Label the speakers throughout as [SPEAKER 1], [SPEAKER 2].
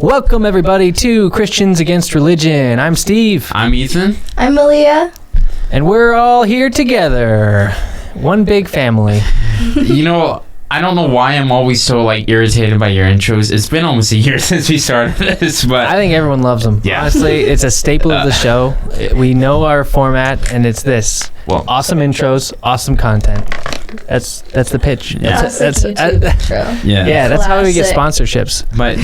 [SPEAKER 1] Welcome, everybody, to Christians Against Religion. I'm Steve.
[SPEAKER 2] I'm Ethan.
[SPEAKER 3] I'm Maliyah.
[SPEAKER 1] And we're all here together. One big family.
[SPEAKER 2] You know, I don't know why I'm always so, irritated by your intros. It's been almost a year since we started this, but...
[SPEAKER 1] I think everyone loves them.
[SPEAKER 2] Yeah.
[SPEAKER 1] Honestly, it's a staple of the show. We know our format, and it's this.
[SPEAKER 2] Well,
[SPEAKER 1] awesome intros, awesome content. That's the pitch.
[SPEAKER 2] Yeah.
[SPEAKER 3] That's intro.
[SPEAKER 1] Yeah, that's how we get
[SPEAKER 3] Classic.
[SPEAKER 1] sponsorships.
[SPEAKER 2] But,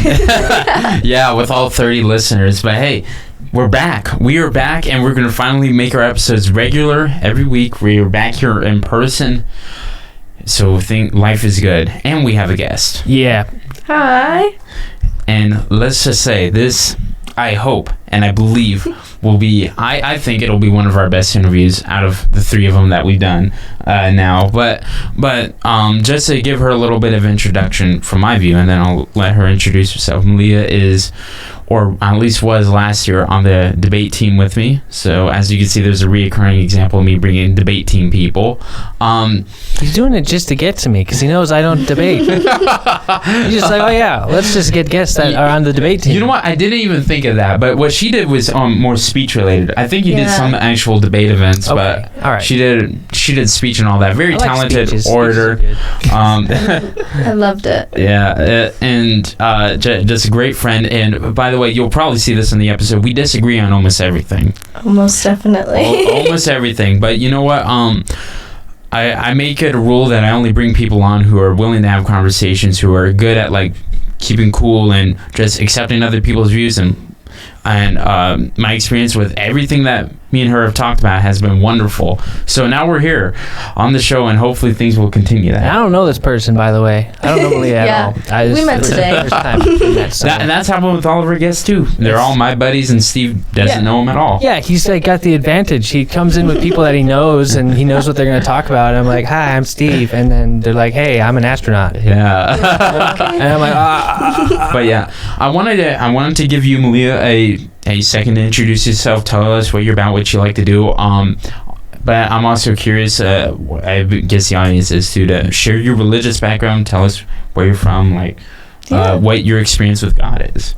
[SPEAKER 2] yeah, with all 30 listeners. But, hey, we're back. We are back, and we're going to finally make our episodes regular every week. We are back here in person. So, life is good. And we have a guest.
[SPEAKER 1] Yeah.
[SPEAKER 3] Hi.
[SPEAKER 2] And let's just say this, I hope and I believe will be, I think it'll be one of our best interviews out of the three of them that we've done now. But just to give her a little bit of introduction from my view, and then I'll let her introduce herself. Maliyah is, or at least was last year, on the debate team with me. So as you can see, there's a reoccurring example of me bringing debate team people.
[SPEAKER 1] He's doing it just to get to me because he knows I don't debate. He's just like, oh yeah, let's just get guests that are on the debate team.
[SPEAKER 2] You know what? I didn't even think of that. But what she did was more speech related. I think you did some actual debate events, but
[SPEAKER 1] all right.
[SPEAKER 2] she did speech and all that. Very talented
[SPEAKER 1] speeches.
[SPEAKER 2] orator.
[SPEAKER 3] I loved it.
[SPEAKER 2] Yeah, and just a great friend. And by the way, you'll probably see this in the episode. We disagree on almost everything.
[SPEAKER 3] Most definitely.
[SPEAKER 2] Almost everything. But you know what? I make it a rule that I only bring people on who are willing to have conversations, who are good at keeping cool and just accepting other people's views. And my experience with everything that me and her have talked about has been wonderful. So now we're here on the show, and hopefully things will continue that.
[SPEAKER 1] I don't know this person, by the way. I don't know Maliyah at all.
[SPEAKER 3] We met today.
[SPEAKER 1] First time we met
[SPEAKER 2] And that's happened with all of our guests too. They're all my buddies, and Steve doesn't know them at all.
[SPEAKER 1] Yeah, he's got the advantage. He comes in with people that he knows, and he knows what they're going to talk about. And I'm like, hi, I'm Steve. And then they're like, hey, I'm an astronaut.
[SPEAKER 2] Yeah.
[SPEAKER 1] And I'm like,
[SPEAKER 2] But yeah, I wanted to give you, Maliyah, a second to introduce yourself. Tell us what you're about, what you like to do. But I'm also curious, I guess the audience is to share your religious background. Tell us where you're from, what your experience with God is.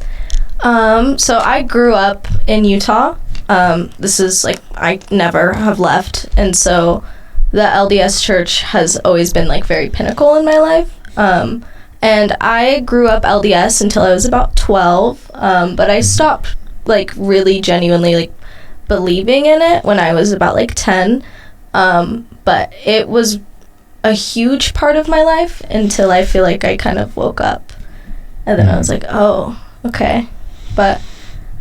[SPEAKER 3] So I grew up in Utah. This is I never have left, and so the LDS church has always been very pinnacle in my life. And I grew up LDS until I was about 12, but I stopped really genuinely believing in it when I was about 10. But it was a huge part of my life until I feel like I kind of woke up, and then I was like, oh, okay. But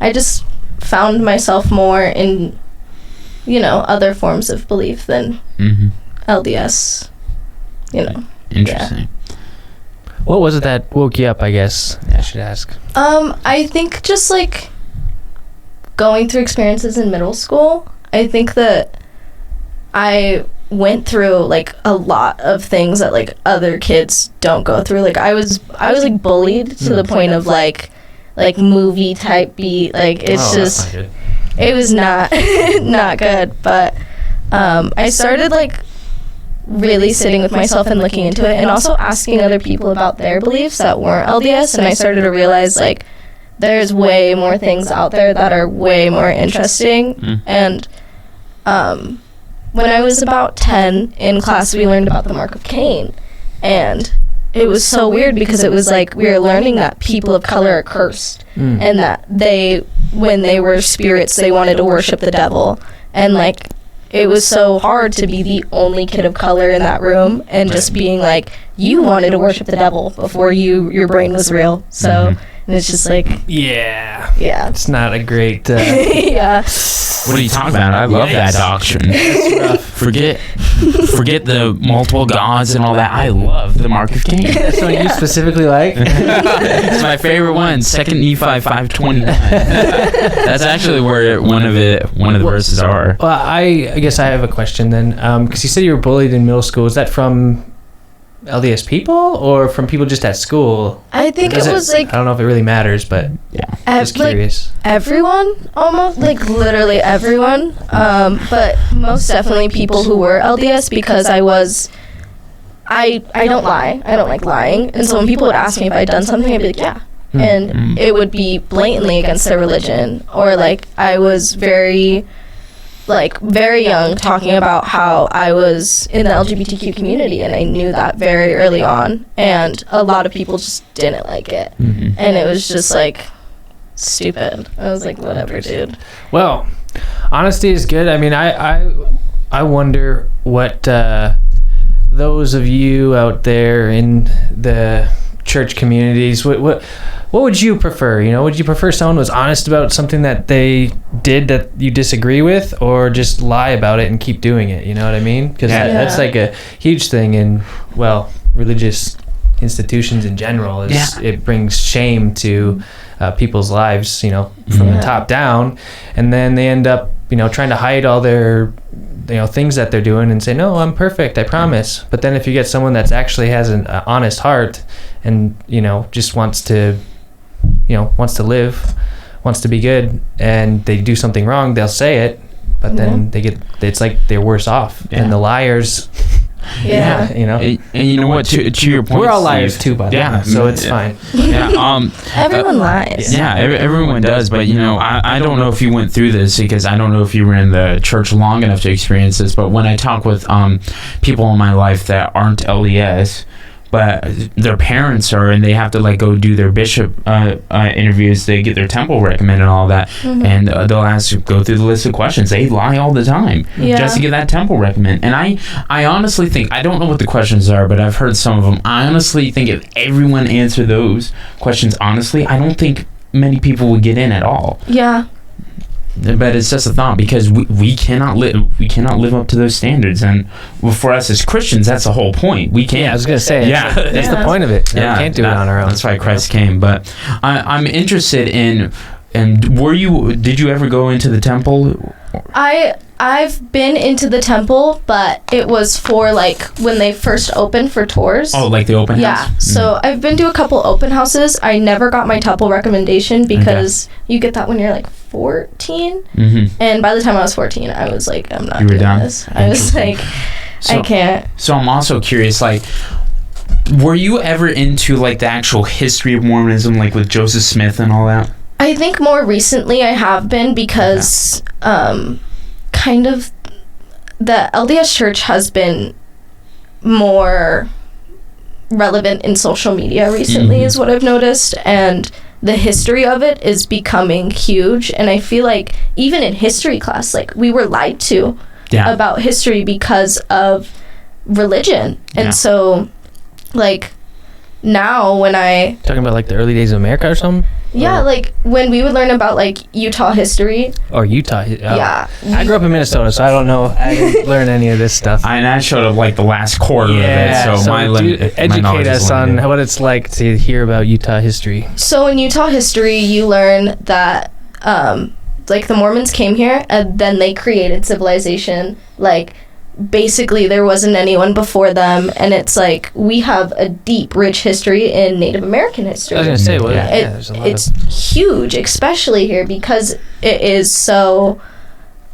[SPEAKER 3] I just found myself more in other forms of belief than LDS.
[SPEAKER 2] Interesting.
[SPEAKER 3] Yeah.
[SPEAKER 1] what was it that woke you up, I guess I should ask?
[SPEAKER 3] I think just going through experiences in middle school, I think that I went through a lot of things that other kids don't go through. I was bullied to the point of movie type beat. It's just, it was not not good. But I started really sitting with myself and looking into it, and also asking other people about their beliefs that weren't LDS, and I started to realize there's way more things out there that are way more interesting. And when I was about 10 in class, we learned about the mark of Cain, and it was so weird because it was we were learning that people of color are cursed, and that when they were spirits, they wanted to worship the devil, and it was so hard to be the only kid of color in that room and just being you wanted to worship the devil before your brain was real. So and it's just
[SPEAKER 1] Yeah.
[SPEAKER 3] It's
[SPEAKER 1] not a great...
[SPEAKER 3] yeah.
[SPEAKER 2] What are you talking about? I love that doctrine. Forget the multiple gods and all that. I love the mark of Cain.
[SPEAKER 1] That's what you specifically like?
[SPEAKER 2] It's my favorite one. 2 Nephi 5:29. That's actually where one of the verses are.
[SPEAKER 1] Well, I guess I have a question then, because you said you were bullied in middle school. Is that from LDS people or from people just at school?
[SPEAKER 3] I think it was
[SPEAKER 1] I don't know if it really matters, but yeah, just curious.
[SPEAKER 3] Everyone, almost literally everyone, but most definitely people who were LDS, because I don't lie. I don't like lying, and so when people would ask me if I'd done something, I'd be like, yeah, and it would be blatantly against their religion. Or like I was very young talking about how I was in the LGBTQ community, and I knew that very early on, and a lot of people just didn't like it, and it was just like stupid. I was like, whatever, dude.
[SPEAKER 1] Well, honesty is good. I mean, I wonder what those of you out there in the church communities, what would you prefer? You know, would you prefer someone was honest about something that they did that you disagree with, or just lie about it and keep doing it? You know what I mean? Because that's like a huge thing in, well, religious institutions in general. It brings shame to people's lives, you know, from the top down, and then they end up, you know, trying to hide all their, you know, things that they're doing and say, no, I'm perfect, I promise. But then if you get someone that's actually has an honest heart and, you know, just wants to live, wants to be good, and they do something wrong, they'll say it, but then it's like they're worse off than the liars.
[SPEAKER 3] Yeah.
[SPEAKER 1] You know,
[SPEAKER 2] and you know what, to your point,
[SPEAKER 1] we're all liars
[SPEAKER 2] Steve,
[SPEAKER 1] too, by the way, so it's fine.
[SPEAKER 3] Everyone lies.
[SPEAKER 2] Yeah, everyone does, but you know, I don't know if you went through this, because I don't know if you were in the church long enough to experience this, but when I talk with people in my life that aren't LDS, but their parents are, and they have to like go do their bishop interviews, they get their temple recommended and all that, and they'll go through the list of questions. They lie all the time just to get that temple recommend. And I honestly think, I don't know what the questions are, but I've heard some of them. I honestly think if everyone answered those questions honestly, I don't think many people would get in at all.
[SPEAKER 3] Yeah.
[SPEAKER 2] But it's just a thought, because we cannot live up to those standards, and for us as Christians, that's the whole point. We can't.
[SPEAKER 1] Yeah, I was gonna say. That's the point of it.
[SPEAKER 2] Yeah,
[SPEAKER 1] we can't do it on our own.
[SPEAKER 2] That's why Christ came. But I'm interested in. And did you ever go into the temple?
[SPEAKER 3] I've been into the temple, but it was for like when they first opened for tours.
[SPEAKER 2] Oh, like the open house?
[SPEAKER 3] Yeah. So I've been to a couple open houses. I never got my temple recommendation, because you get that when you're like 14. And by the time I was 14, I was like, I'm not doing this. I was like, I can't.
[SPEAKER 2] So I'm also curious, like, were you ever into like the actual history of Mormonism, like with Joseph Smith and all that?
[SPEAKER 3] I think more recently I have been, because kind of the LDS Church has been more relevant in social media recently, is what I've noticed, and the history of it is becoming huge. And I feel like even in history class, like, we were lied to about history because of religion. And so, like, now when I...
[SPEAKER 1] Talking about, like, the early days of America or something?
[SPEAKER 3] Yeah, like, when we would learn about, like, Utah history.
[SPEAKER 1] Or Utah.
[SPEAKER 3] Yeah.
[SPEAKER 1] I grew up in Minnesota, so I don't know. I didn't learn any of this stuff.
[SPEAKER 2] I showed up, like, the last quarter of it, so
[SPEAKER 1] educate us on what it's like to hear about Utah history.
[SPEAKER 3] So in Utah history, you learn that, like, the Mormons came here, and then they created civilization, like... Basically, there wasn't anyone before them, and it's like we have a deep, rich history in Native American history.
[SPEAKER 1] I was gonna say,
[SPEAKER 3] it's huge, especially here, because it is so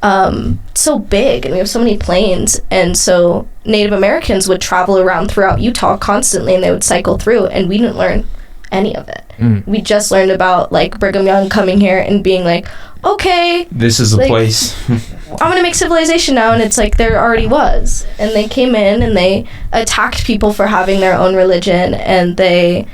[SPEAKER 3] big, and we have so many plains, and so Native Americans would travel around throughout Utah constantly, and they would cycle through, and we didn't learn any of it. We just learned about, like, Brigham Young coming here and being like, okay,
[SPEAKER 2] this is the place.
[SPEAKER 3] I'm gonna make civilization now, and it's like there already was, and they came in and they attacked people for having their own religion, and they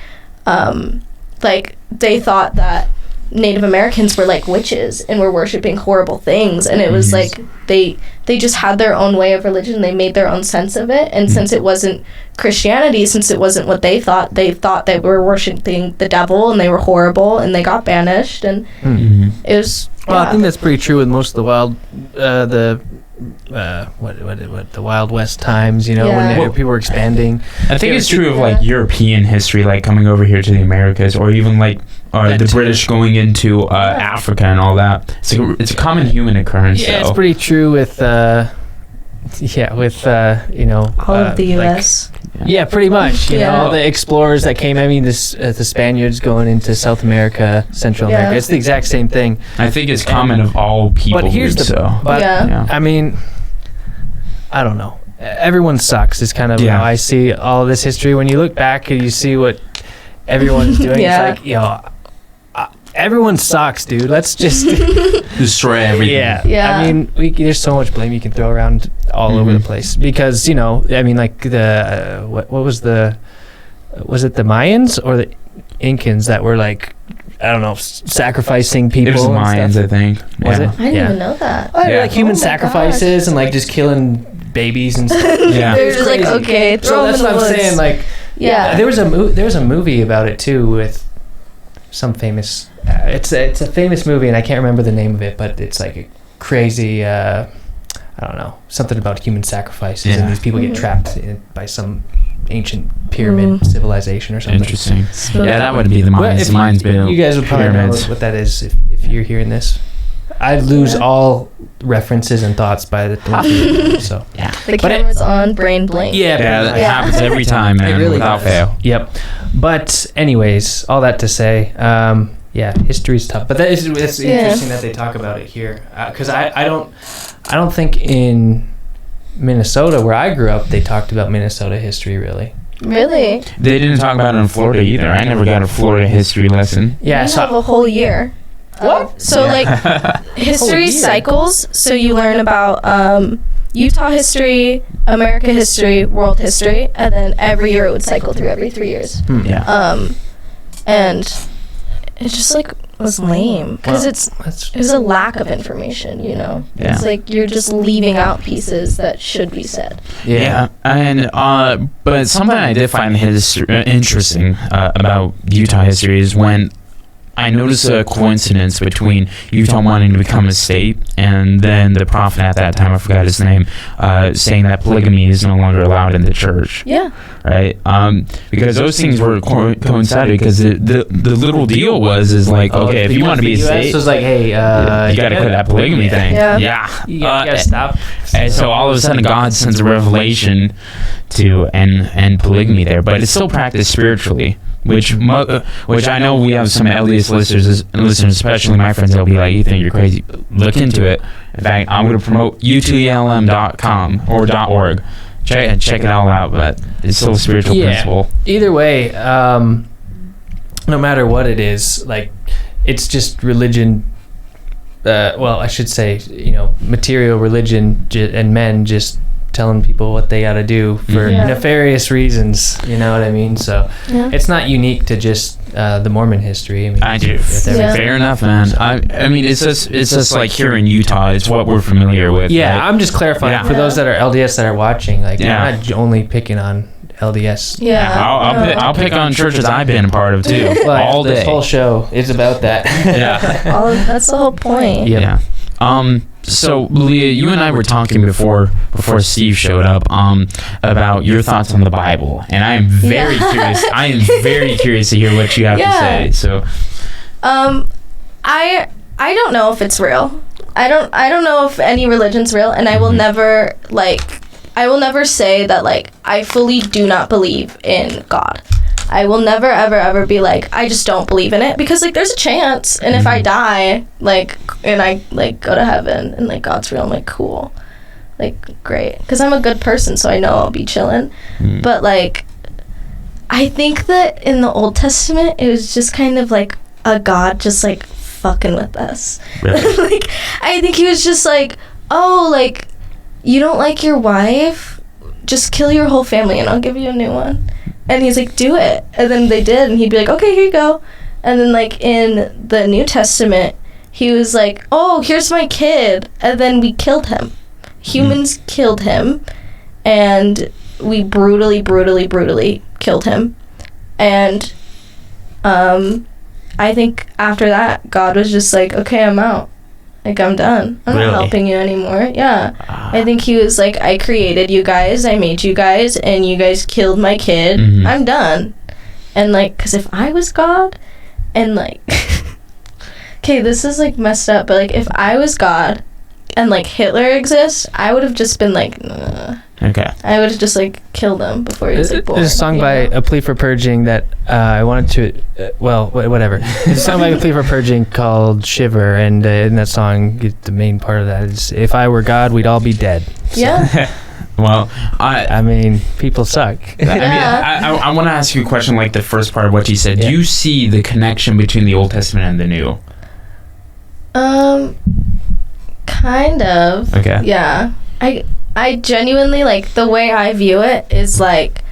[SPEAKER 3] they thought that Native Americans were like witches and were worshiping horrible things, and it was like they just had their own way of religion. They made their own sense of it, and since it wasn't Christianity, since it wasn't what they thought they were worshiping the devil, and they were horrible, and they got banished, and it was.
[SPEAKER 1] Well, I think that's pretty true with most of the the Wild West times, you know, when people were expanding.
[SPEAKER 2] I think it's true of like European history, like coming over here to the Americas, or even like the British going into Africa and all that. It's a common human occurrence.
[SPEAKER 1] Yeah, it's pretty true with you know,
[SPEAKER 3] all of the U.S.
[SPEAKER 1] Yeah, pretty much. You know, all the explorers that came. I mean, the Spaniards going into South America, Central America. It's the exact same thing.
[SPEAKER 2] I think it's common of all people.
[SPEAKER 1] But here's I mean, I don't know. Everyone sucks. Is kind of how I see all of this history. When you look back and you see what everyone is doing, it's like, you know, everyone sucks, dude. Let's just
[SPEAKER 2] Destroy everything.
[SPEAKER 3] Yeah.
[SPEAKER 1] I mean, there's so much blame you can throw around all over the place because I mean, like the what was it the Mayans or the Incans that were like, I don't know, sacrificing people?
[SPEAKER 2] It was the
[SPEAKER 1] and
[SPEAKER 2] Mayans,
[SPEAKER 1] stuff?
[SPEAKER 2] I think.
[SPEAKER 1] Was it?
[SPEAKER 3] I didn't even know that.
[SPEAKER 1] Oh,
[SPEAKER 2] Yeah.
[SPEAKER 1] like human
[SPEAKER 3] Oh my
[SPEAKER 1] sacrifices
[SPEAKER 3] gosh.
[SPEAKER 1] and like just killing babies and stuff.
[SPEAKER 2] Yeah.
[SPEAKER 3] They're just like,
[SPEAKER 1] Crazy.
[SPEAKER 3] okay,
[SPEAKER 1] So
[SPEAKER 3] throw them
[SPEAKER 1] that's
[SPEAKER 3] in the
[SPEAKER 1] what I'm
[SPEAKER 3] woods.
[SPEAKER 1] saying. Like,
[SPEAKER 3] Yeah.
[SPEAKER 1] there was a movie about it too with some famous. It's a famous movie and I can't remember the name of it, but it's like a crazy. I don't know, something about human sacrifices and
[SPEAKER 2] Yeah.
[SPEAKER 1] these people get trapped by some ancient pyramid civilization or something.
[SPEAKER 2] Interesting.
[SPEAKER 3] So-
[SPEAKER 2] Yeah, that would be the
[SPEAKER 1] Well,
[SPEAKER 2] Mayans.
[SPEAKER 1] if
[SPEAKER 2] The Mayans built
[SPEAKER 1] you guys would probably
[SPEAKER 2] pyramids.
[SPEAKER 1] know what that is if you're hearing this. I'd lose all references and thoughts by the time. So
[SPEAKER 3] The
[SPEAKER 1] But it-
[SPEAKER 3] camera's on, brain blank.
[SPEAKER 2] Yeah, that
[SPEAKER 3] Yeah.
[SPEAKER 2] happens every time, man,
[SPEAKER 1] It really
[SPEAKER 2] without
[SPEAKER 1] does.
[SPEAKER 2] fail.
[SPEAKER 1] Yep. But anyways, all that to say, yeah, history's tough. But it's interesting that they talk about it here because I don't think in Minnesota where I grew up they talked about Minnesota history really.
[SPEAKER 3] Really?
[SPEAKER 2] They didn't talk about it in Florida either. I never got a Florida history lesson.
[SPEAKER 1] Yeah.
[SPEAKER 3] We have a whole year.
[SPEAKER 1] What?
[SPEAKER 3] So like history
[SPEAKER 1] year?
[SPEAKER 3] cycles. So you learn about Utah history, America history, world history, and then every year it would cycle through every 3 years.
[SPEAKER 2] Yeah.
[SPEAKER 3] And it just like was lame because
[SPEAKER 1] Well,
[SPEAKER 3] it was a lack of information.
[SPEAKER 2] Yeah.
[SPEAKER 3] It's like you're just leaving out pieces that should be said.
[SPEAKER 2] Yeah, and but something I did find interesting about Utah history is when I noticed a coincidence between Utah wanting to become a state and then the prophet at that time, I forgot his name, saying that polygamy is no longer allowed in the church.
[SPEAKER 3] Yeah.
[SPEAKER 2] Right? Because those things were coincided because the little deal is like, okay, if you want to be a
[SPEAKER 1] the US
[SPEAKER 2] state,
[SPEAKER 1] was like, hey,
[SPEAKER 2] you got to quit that polygamy thing.
[SPEAKER 3] Yeah.
[SPEAKER 1] You gotta stop.
[SPEAKER 2] And so all of a sudden God sends a revelation to end polygamy there, but it's still practiced spiritually, which I know we have some LDS listeners, especially my friends, they'll be like, you think you're crazy. Look into it. In fact, I'm going to promote utlm.com or .org. Check it all out, but it's still a spiritual principle.
[SPEAKER 1] Either way, no matter what it is, like it's just religion. Well, I should say, material religion and men just telling people what they got to do for nefarious reasons. You know what I mean? So it's not unique to just the Mormon history. I mean,
[SPEAKER 2] I do.
[SPEAKER 1] with everything.
[SPEAKER 2] Fair enough, man. I mean, it's just like here in Utah, it's what we're familiar with.
[SPEAKER 1] Yeah,
[SPEAKER 2] right?
[SPEAKER 1] I'm just clarifying
[SPEAKER 2] Yeah.
[SPEAKER 1] for those that are LDS that are watching. Like,
[SPEAKER 2] Yeah.
[SPEAKER 1] I'm not only picking on LDS.
[SPEAKER 3] Yeah.
[SPEAKER 2] I'll pick on churches I've been a part of too,
[SPEAKER 1] Like,
[SPEAKER 2] all day.
[SPEAKER 1] This whole show is about that.
[SPEAKER 2] Yeah.
[SPEAKER 3] That's the whole point.
[SPEAKER 1] Yep.
[SPEAKER 2] Yeah. So Leah, you and I were talking before Steve showed up about your thoughts on the Bible, and I am very curious. I am very curious to hear what you have to say. So,
[SPEAKER 3] I don't know if it's real. I don't know if any religion's real, and I will never say that like I fully do not believe in God. I will never ever ever be like I just don't believe in it because like there's a chance, and if I die like and I like go to heaven and like God's real, I'm like cool, like great, because I'm a good person, so I know I'll be chilling. But like I think that in the Old Testament it was just kind of like a God just like fucking with us.
[SPEAKER 2] really?
[SPEAKER 3] Like I think he was just like, oh, like you don't like your wife, just kill your whole family and I'll give you a new one. And he's like, do it. And then they did, and he'd be like, okay, here you go. And then like in the New Testament he was like, oh, here's my kid, and then we killed him. Humans killed him, and we brutally killed him. And I think after that God was just like, okay, I'm out. Like, I'm done. I'm
[SPEAKER 2] Really?
[SPEAKER 3] not helping you anymore. Yeah. I think he was like, I created you guys. I made you guys. And you guys killed my kid.
[SPEAKER 2] Mhm.
[SPEAKER 3] I'm done. And, like, because if I was God and, like... okay, this is, like, messed up. But, like, if I was God and, like, Hitler exists, I would have just been like, nah.
[SPEAKER 2] Okay.
[SPEAKER 3] I would have just, like, killed him before he was, like, born.
[SPEAKER 1] There's a song
[SPEAKER 3] you
[SPEAKER 1] by
[SPEAKER 3] know?
[SPEAKER 1] A Plea for Purging that I wanted to, whatever. There's a song by A Plea for Purging called Shiver, and in that song, the main part of that is, if I were God, we'd all be dead. So,
[SPEAKER 3] Yeah.
[SPEAKER 2] Well,
[SPEAKER 1] I mean, people suck.
[SPEAKER 2] I want to ask you a question like the first part of what you said.
[SPEAKER 1] Yeah.
[SPEAKER 2] Do you see the connection between the Old Testament and the New?
[SPEAKER 3] Kind of.
[SPEAKER 2] Okay.
[SPEAKER 3] Yeah. I genuinely, like, the way I view it is, like,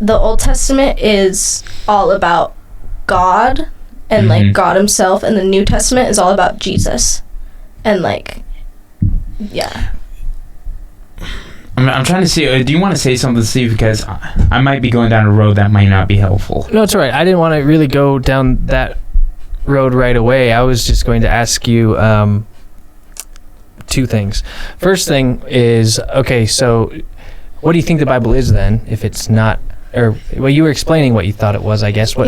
[SPEAKER 3] the Old Testament is all about God and, like, God himself, and the New Testament is all about Jesus. And, like, yeah.
[SPEAKER 2] I'm trying to see. Do you want to say something, Steve? Because I might be going down a road that might not be helpful.
[SPEAKER 1] No, it's all right. I didn't want to really go down that road right away. I was just going to ask you two things. First thing is, okay, so what do you think the Bible is then, if it's not, or, well, you were explaining what you thought it was, I guess. What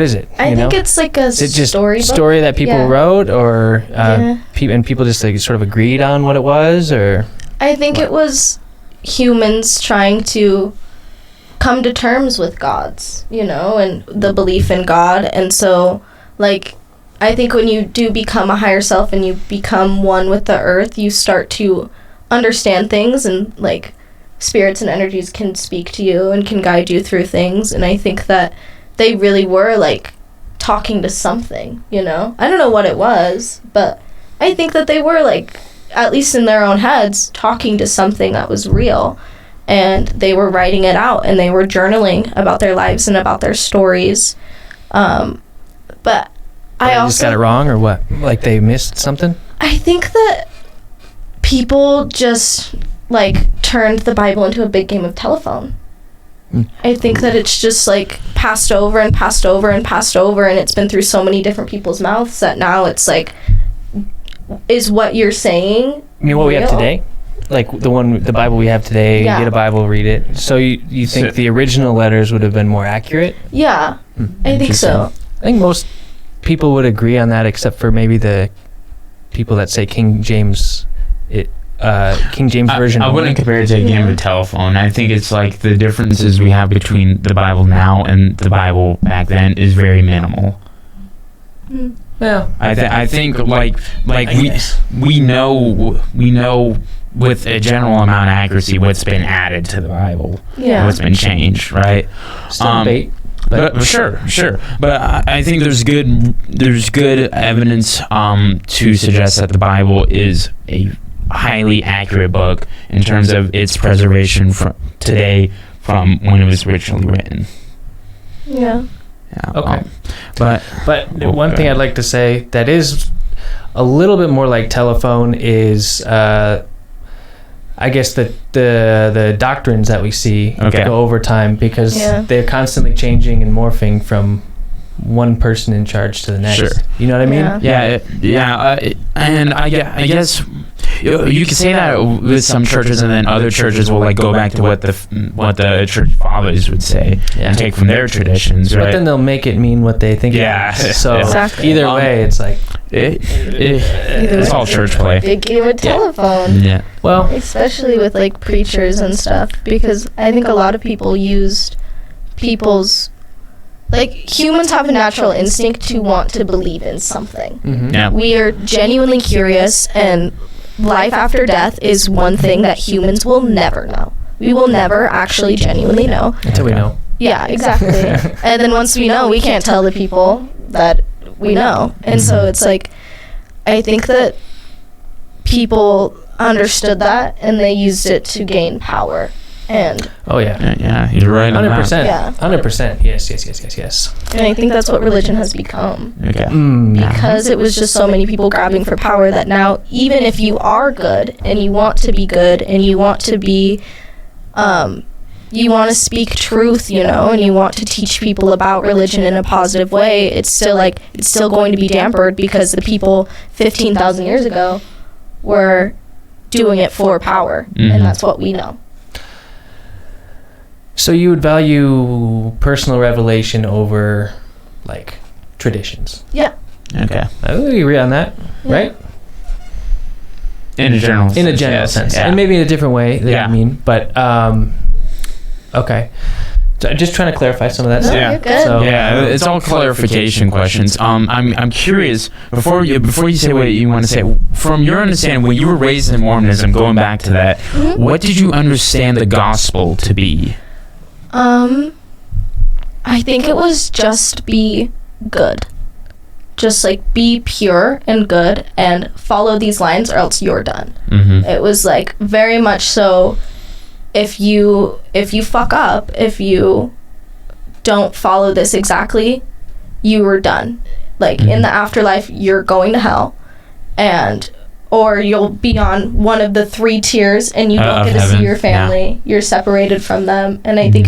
[SPEAKER 1] is it?
[SPEAKER 3] I think it's like a
[SPEAKER 1] story that people wrote, or and people just like sort of agreed on what it was, or?
[SPEAKER 3] I think it was humans trying to come to terms with gods, and the belief in God. And so, like, I think when you do become a higher self and you become one with the earth, you start to understand things, and, like, spirits and energies can speak to you and can guide you through things. And I think that they really were, like, talking to something, I don't know what it was, but I think that they were, like, at least in their own heads, talking to something that was real. And they were writing it out, and they were journaling about their lives and about their stories. But I also
[SPEAKER 1] just got it wrong, or what? Like, they missed something?
[SPEAKER 3] I think that people just, like, turned the Bible into a big game of telephone. I think that it's just, like, passed over and passed over and passed over, and it's been through so many different people's mouths that now it's like, is what you're saying
[SPEAKER 1] You mean what we have today? Like the Bible we have today,
[SPEAKER 3] Yeah.
[SPEAKER 1] get a Bible, read it. So you think the original letters would have been more accurate?
[SPEAKER 3] Yeah, I think so.
[SPEAKER 1] I think most people would agree on that, except for maybe the people that say King James version.
[SPEAKER 2] I wouldn't compare it to a game of telephone. I think it's like the differences we have between the Bible now and the Bible back then is very minimal.
[SPEAKER 1] Yeah,
[SPEAKER 2] I think like we know with a general amount of accuracy what's been added to the Bible, what's been changed, right?
[SPEAKER 1] Still debate.
[SPEAKER 2] But sure. But I think there's good evidence to suggest that the Bible is a highly accurate book in terms of its preservation from today from when it was originally written.
[SPEAKER 3] Yeah.
[SPEAKER 2] Yeah.
[SPEAKER 1] Okay.
[SPEAKER 2] But
[SPEAKER 1] one thing I'd like to say that is a little bit more like telephone is, I guess the doctrines that we see go over time, because they're constantly changing and morphing from one person in charge to the next. Sure. You know what I mean?
[SPEAKER 2] Yeah. And I guess you could say that with some churches, and then other churches will like go back to what the church fathers would say and take from their traditions, right?
[SPEAKER 1] But then they'll make it mean what they think.
[SPEAKER 2] Yeah.
[SPEAKER 1] It means. So
[SPEAKER 3] exactly.
[SPEAKER 1] Either way, it's like
[SPEAKER 2] it's all church play.
[SPEAKER 3] Big game of telephone.
[SPEAKER 2] Yeah.
[SPEAKER 1] Well,
[SPEAKER 3] especially with like preachers and stuff, because I think a lot of people used people's, like, humans have a natural instinct to want to believe in something.
[SPEAKER 1] Mm-hmm.
[SPEAKER 2] Yeah.
[SPEAKER 3] We are genuinely curious, and life after death is one thing that humans will never know. We will never actually genuinely know.
[SPEAKER 1] Until we know.
[SPEAKER 3] Yeah, exactly. And then once we know, we can't tell the people that we know. And so it's like, I think that people understood that, and they used it to gain power. And
[SPEAKER 1] oh
[SPEAKER 2] yeah, you're right.
[SPEAKER 1] 100%.
[SPEAKER 3] Yeah.
[SPEAKER 1] 100%. Yes.
[SPEAKER 3] And I think that's what religion has become.
[SPEAKER 2] Okay.
[SPEAKER 3] Because it was just so many people grabbing for power that now, even if you are good and you want to be good and you want to be, you want to speak truth, and you want to teach people about religion in a positive way, it's still going to be dampered because the people 15,000 years ago were doing it for power, and that's what we know.
[SPEAKER 1] So you would value personal revelation over, like, traditions?
[SPEAKER 3] Yeah.
[SPEAKER 2] Okay.
[SPEAKER 1] I think we agree on that, right?
[SPEAKER 2] In a general sense.
[SPEAKER 1] In a general sense.
[SPEAKER 2] Yeah.
[SPEAKER 1] And maybe in a different way that you mean. But, okay. So just trying to clarify some of that
[SPEAKER 3] No,
[SPEAKER 1] stuff.
[SPEAKER 2] Yeah.
[SPEAKER 3] you're good.
[SPEAKER 1] So-
[SPEAKER 2] Yeah, it's all clarification questions. I'm curious before you say what you want to say. From your understanding, when you were raised in Mormonism, going back to that, what did you understand the gospel to be?
[SPEAKER 3] I think it was just be good. Just like be pure and good and follow these lines or else you're done.
[SPEAKER 2] Mm-hmm.
[SPEAKER 3] It was like very much so if you fuck up, if you don't follow this exactly, you were done. Like in the afterlife, you're going to hell, or you'll be on one of the 3 tiers and you don't
[SPEAKER 2] Of
[SPEAKER 3] get to
[SPEAKER 2] heaven,
[SPEAKER 3] see your family. You're separated from them. And I think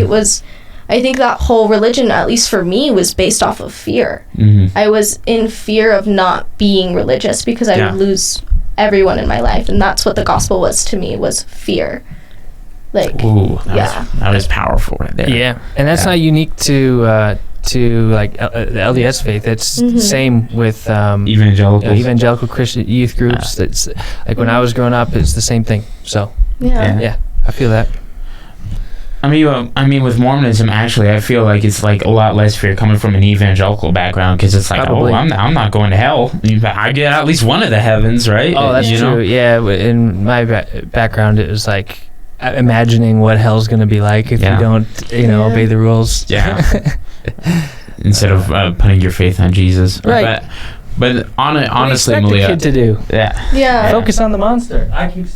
[SPEAKER 3] that whole religion, at least for me, was based off of fear.
[SPEAKER 2] Mm-hmm.
[SPEAKER 3] I was in fear of not being religious because I would lose everyone in my life, and that's what the gospel was to me, was fear. Like,
[SPEAKER 2] Ooh, that was powerful right there.
[SPEAKER 1] Yeah, and that's not unique to like the LDS faith. It's the same with
[SPEAKER 2] Evangelicals.
[SPEAKER 1] evangelical Christian youth groups. That's like when I was growing up, it's the same thing. So yeah, I feel that.
[SPEAKER 2] I mean, with Mormonism, actually, I feel like it's like a lot less fear coming from an evangelical background, because it's like,
[SPEAKER 1] Probably.
[SPEAKER 2] I'm not going to hell. I get at least one of the heavens, right?
[SPEAKER 1] Oh, that's
[SPEAKER 2] You
[SPEAKER 1] true.
[SPEAKER 2] know?
[SPEAKER 1] Yeah, in my background, it was like imagining what hell's gonna be like if you don't, obey the rules.
[SPEAKER 2] Yeah. Instead of putting your faith on Jesus,
[SPEAKER 1] Right.
[SPEAKER 2] But honestly,
[SPEAKER 1] what do you expect a
[SPEAKER 2] Maliyah,
[SPEAKER 1] kid to do?
[SPEAKER 3] Yeah.
[SPEAKER 1] Focus on the monster. I keep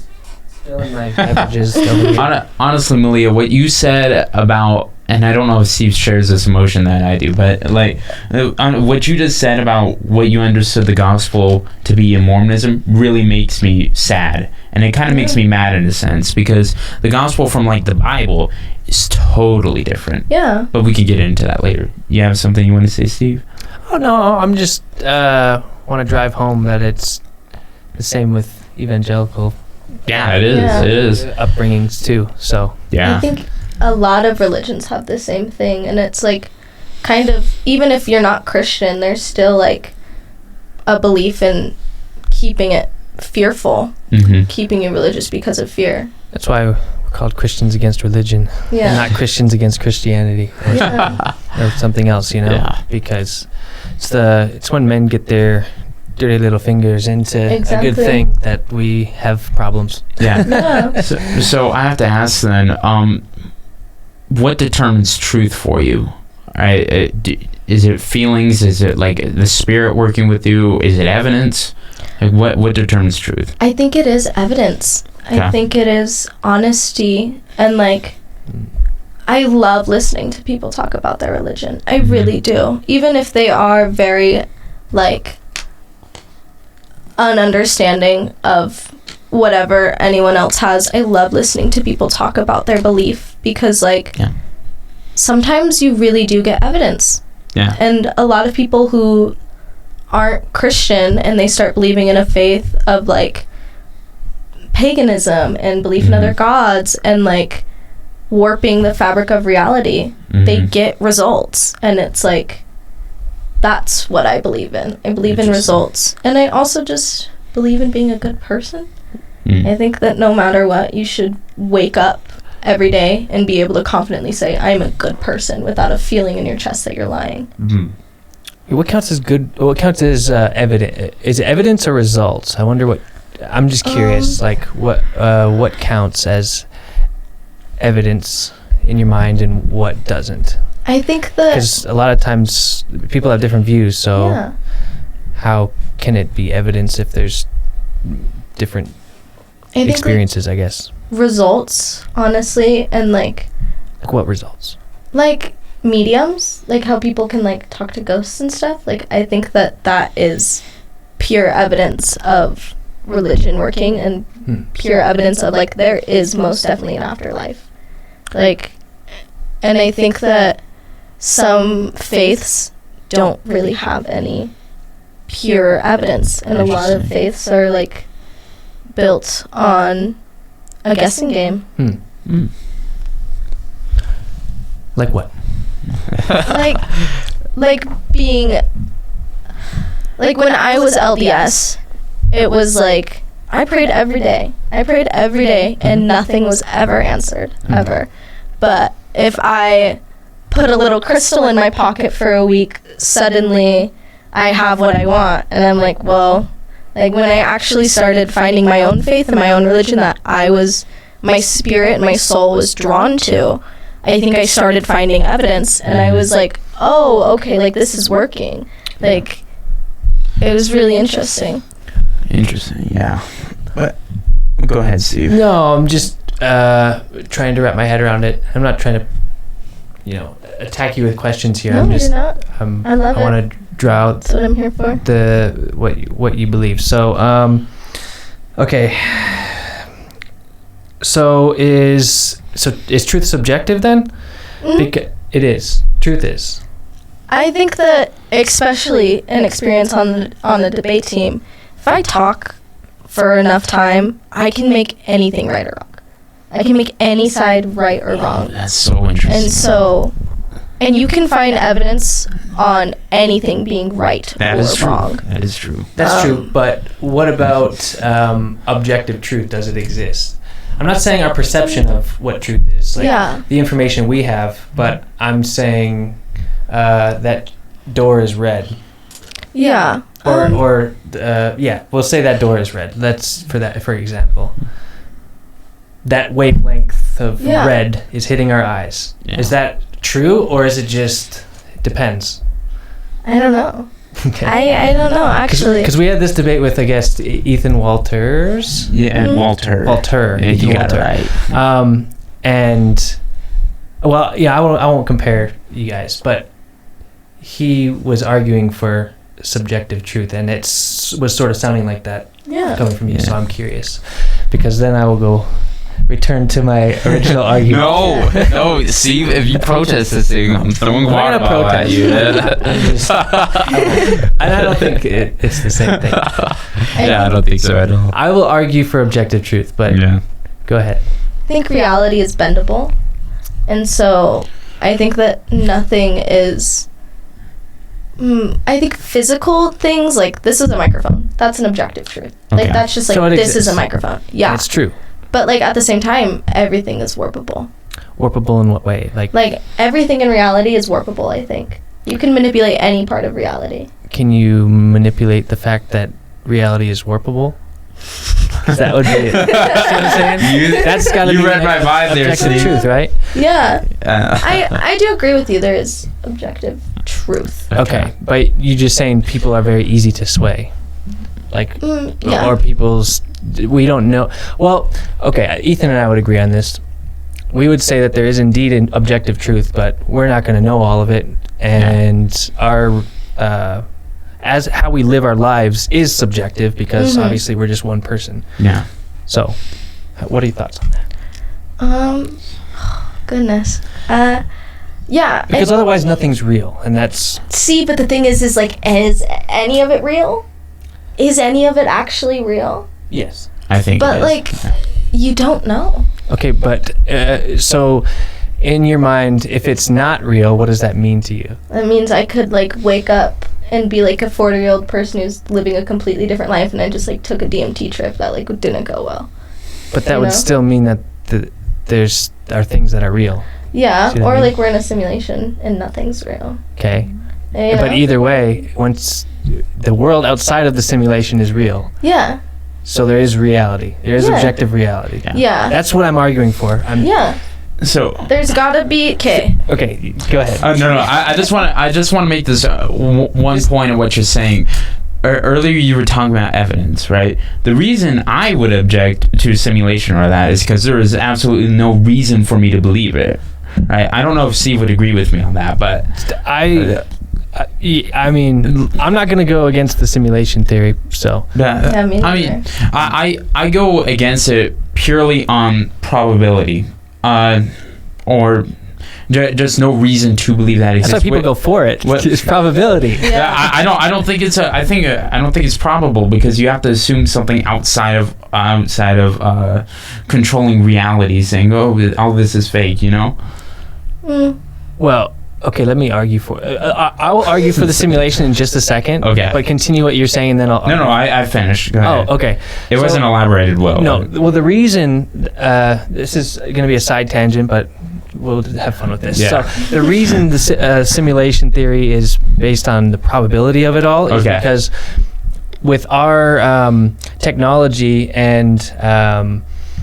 [SPEAKER 1] spilling my beverages over here.
[SPEAKER 2] honestly, Maliyah, what you said about, and I don't know if Steve shares this emotion that I do, but like what you just said about what you understood the gospel to be in Mormonism really makes me sad, and it kind of makes me mad in a sense, because the gospel from like the Bible is totally different.
[SPEAKER 3] Yeah.
[SPEAKER 2] But we can get into that later. You have something you want to say, Steve?
[SPEAKER 1] Oh no, I'm just want to drive home that it's the same with evangelical
[SPEAKER 2] Yeah, it is.
[SPEAKER 3] Yeah.
[SPEAKER 2] It is.
[SPEAKER 1] upbringings too. So
[SPEAKER 2] Yeah.
[SPEAKER 3] I think a lot of religions have the same thing, and it's like kind of, even if you're not Christian, there's still like a belief in keeping it fearful,
[SPEAKER 2] Mm-hmm.
[SPEAKER 3] keeping you religious because of fear.
[SPEAKER 1] that's why we're called Christians against religion, and
[SPEAKER 3] Yeah.
[SPEAKER 1] not Christians against Christianity
[SPEAKER 3] Yeah.
[SPEAKER 1] or something else.
[SPEAKER 2] Yeah.
[SPEAKER 1] Because it's when men get their dirty little fingers into a
[SPEAKER 3] Exactly.
[SPEAKER 1] good thing that we have problems.
[SPEAKER 2] Yeah.
[SPEAKER 3] Yeah.
[SPEAKER 2] So I have to ask then, what determines truth for you? Is it feelings? Is it like the spirit working with you? Is it evidence? Like what determines truth?
[SPEAKER 3] I think it is evidence.
[SPEAKER 2] Okay.
[SPEAKER 3] I think it is honesty, and like I love listening to people talk about their religion. I really do. Even if they are very like ununderstanding of whatever anyone else has, I love listening to people talk about their belief, because like sometimes you really do get evidence.
[SPEAKER 2] Yeah.
[SPEAKER 3] And a lot of people who aren't Christian and they start believing in a faith of like paganism and belief in other gods and like warping the fabric of reality, they get results. And it's like, that's what I believe in. I believe in results. And I also just believe in being a good person. I think that no matter what, you should wake up every day and be able to confidently say, I'm a good person, without a feeling in your chest that you're lying.
[SPEAKER 1] What counts as good? What counts as evidence? Is it evidence or results? I wonder what. I'm just curious. Like what counts as evidence in your mind and what doesn't?
[SPEAKER 3] I think that
[SPEAKER 1] Because a lot of times people have different views. So
[SPEAKER 3] yeah.
[SPEAKER 1] how can it be evidence if there's different
[SPEAKER 3] I think
[SPEAKER 1] experiences? I guess.
[SPEAKER 3] like results, honestly, and like
[SPEAKER 1] What results?
[SPEAKER 3] mediums, like how people can like talk to ghosts and stuff. Like I think that is pure evidence of religion working, and pure evidence of like there is most definitely an afterlife. Like, and I think that some faiths don't really have any pure evidence, and a lot of faiths are like built on a guessing game.
[SPEAKER 1] Like what?
[SPEAKER 3] like being like when I was LDS, it was like I prayed every day and nothing was ever answered, ever. But if I put a little crystal in my pocket for a week, suddenly I have what I want. And I'm like, well, like when I actually started finding my own faith and my own religion that my spirit and my soul was drawn to, I think I started finding evidence, and I was like, oh, okay, like this is working. Like, it was really interesting.
[SPEAKER 2] Interesting, yeah. But go ahead, Steve.
[SPEAKER 1] No, I'm just trying to wrap my head around it. I'm not trying to, attack you with questions here.
[SPEAKER 3] No,
[SPEAKER 1] I'm just,
[SPEAKER 3] you're not. I love it.
[SPEAKER 1] I want to draw out
[SPEAKER 3] That's what I'm here for.
[SPEAKER 1] what you believe. So, okay. So is truth subjective then? Because it is. Truth is.
[SPEAKER 3] I think that, especially an experience on the debate team, if I talk for enough time, I can make anything right or wrong. I can make any side right or wrong.
[SPEAKER 2] That's so interesting.
[SPEAKER 3] And you can find evidence on anything being right
[SPEAKER 2] That
[SPEAKER 3] or
[SPEAKER 2] is true.
[SPEAKER 3] wrong.
[SPEAKER 2] That is true.
[SPEAKER 1] That's true. But what about objective truth? Does it exist? I'm not saying our perception of what truth is, like the information we have, but I'm saying that door is red.
[SPEAKER 3] Yeah.
[SPEAKER 1] We'll say that door is red. That's for example. That wavelength of red is hitting our eyes.
[SPEAKER 2] Yeah.
[SPEAKER 1] Is that true, or is it just depends?
[SPEAKER 3] I don't know.
[SPEAKER 1] Okay.
[SPEAKER 3] I don't know, actually.
[SPEAKER 1] Because we had this debate with, I guess, Ethan Walters.
[SPEAKER 2] Yeah, and Walter.
[SPEAKER 1] Yeah,
[SPEAKER 2] you got it right.
[SPEAKER 1] I won't compare you guys, but he was arguing for subjective truth, and it was sort of sounding like that coming from you. So I'm curious, because then I will go return to my original argument.
[SPEAKER 2] No, Steve, if you protest this thing, I'm throwing water bottle at you.
[SPEAKER 1] And I don't think it's the same thing.
[SPEAKER 2] I don't think so at all.
[SPEAKER 1] I will argue for objective truth, but go ahead.
[SPEAKER 3] I think reality is bendable, and so I think that nothing is. I think physical things, like this is a microphone, that's an objective truth. Like that's just like, so this is a microphone. Yeah,
[SPEAKER 1] it's true.
[SPEAKER 3] But like at the same time, everything is warpable.
[SPEAKER 1] Warpable in what way? Like
[SPEAKER 3] everything in reality is warpable. I think you can manipulate any part of reality.
[SPEAKER 1] Can you manipulate the fact that reality is warpable? That would be it. That's what I'm saying. That's gotta be.
[SPEAKER 2] You read my mind there,
[SPEAKER 1] objective
[SPEAKER 2] Steve.
[SPEAKER 1] truth, right?
[SPEAKER 3] Yeah. I do agree with you. There is objective truth.
[SPEAKER 1] Okay, but you're just saying people are very easy to sway, or people's. We don't know. Well, okay, Ethan and I would agree on this. We would say that there is indeed an objective truth, but we're not going to know all of it, and our as how we live our lives is subjective because obviously we're just one person.
[SPEAKER 2] Yeah.
[SPEAKER 1] So, what are your thoughts on that?
[SPEAKER 3] Goodness. Yeah.
[SPEAKER 1] Because otherwise nothing's real, and that's...
[SPEAKER 3] See, but the thing is like, is any of it real? Is any of it actually real?
[SPEAKER 1] Yes.
[SPEAKER 2] I think
[SPEAKER 3] but, like, you don't know.
[SPEAKER 1] Okay, but, so, in your mind, if it's not real, what does that mean to you?
[SPEAKER 3] That means I could, like, wake up and be, like, a 40-year-old person who's living a completely different life, and I just, like, took a DMT trip that, like, didn't go well.
[SPEAKER 1] But that would still mean that there's are things that are real.
[SPEAKER 3] Yeah, or like we're in a simulation and nothing's real.
[SPEAKER 1] Okay. But either way, once the world outside of the simulation is real.
[SPEAKER 3] Yeah.
[SPEAKER 1] So there is reality. There is objective reality.
[SPEAKER 3] Yeah.
[SPEAKER 1] That's what I'm arguing for.
[SPEAKER 2] So
[SPEAKER 3] there's gotta be
[SPEAKER 1] Okay, go ahead.
[SPEAKER 2] No. I just want to make this one point of what you're saying. Earlier you were talking about evidence, right? The reason I would object to simulation or that is because there is absolutely no reason for me to believe it. Right? I don't know if Steve would agree with me on that, but
[SPEAKER 1] I mean, I'm not going to go against the simulation theory, so.
[SPEAKER 2] I go against it purely on probability, or just no reason to believe that exists.
[SPEAKER 1] That's why people go for it. It's probability.
[SPEAKER 2] Yeah, I don't think it's I don't think it's probable because you have to assume something outside of controlling reality, saying, "Oh, all this is fake," you know.
[SPEAKER 1] Well, okay, let me argue for. I will argue for the simulation in just a second.
[SPEAKER 2] Okay.
[SPEAKER 1] But continue what you're saying, then I'll.
[SPEAKER 2] No, I finished. Go ahead.
[SPEAKER 1] Oh, okay.
[SPEAKER 2] It wasn't elaborated well.
[SPEAKER 1] No, well, the reason this is going to be a side tangent, but we'll have fun with this.
[SPEAKER 2] Yeah.
[SPEAKER 1] So the reason the simulation theory is based on the probability of it all is because with our technology and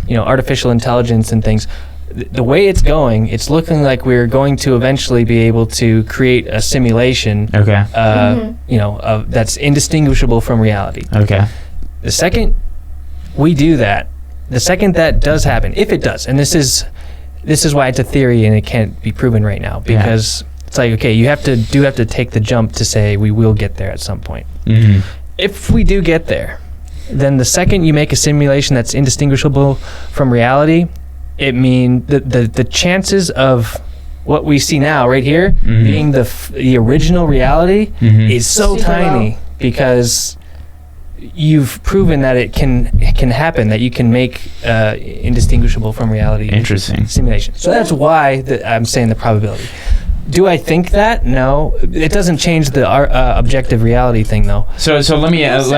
[SPEAKER 1] artificial intelligence and things, the way it's going, it's looking like we're going to eventually be able to create a simulation that's indistinguishable from reality.
[SPEAKER 2] Okay.
[SPEAKER 1] The second we do that, the second that does happen, if it does, and this is why it's a theory and it can't be proven right now, because it's like, okay, you have to take the jump to say we will get there at some point.
[SPEAKER 2] Mm-hmm.
[SPEAKER 1] If we do get there, then the second you make a simulation that's indistinguishable from reality, it means the chances of what we see now right here being the original reality is so tiny, because you've proven that it can happen, that you can make indistinguishable from reality simulation. So that's why I'm saying the probability. Do I think that? No, it doesn't change the objective reality thing, though.
[SPEAKER 2] So let me ask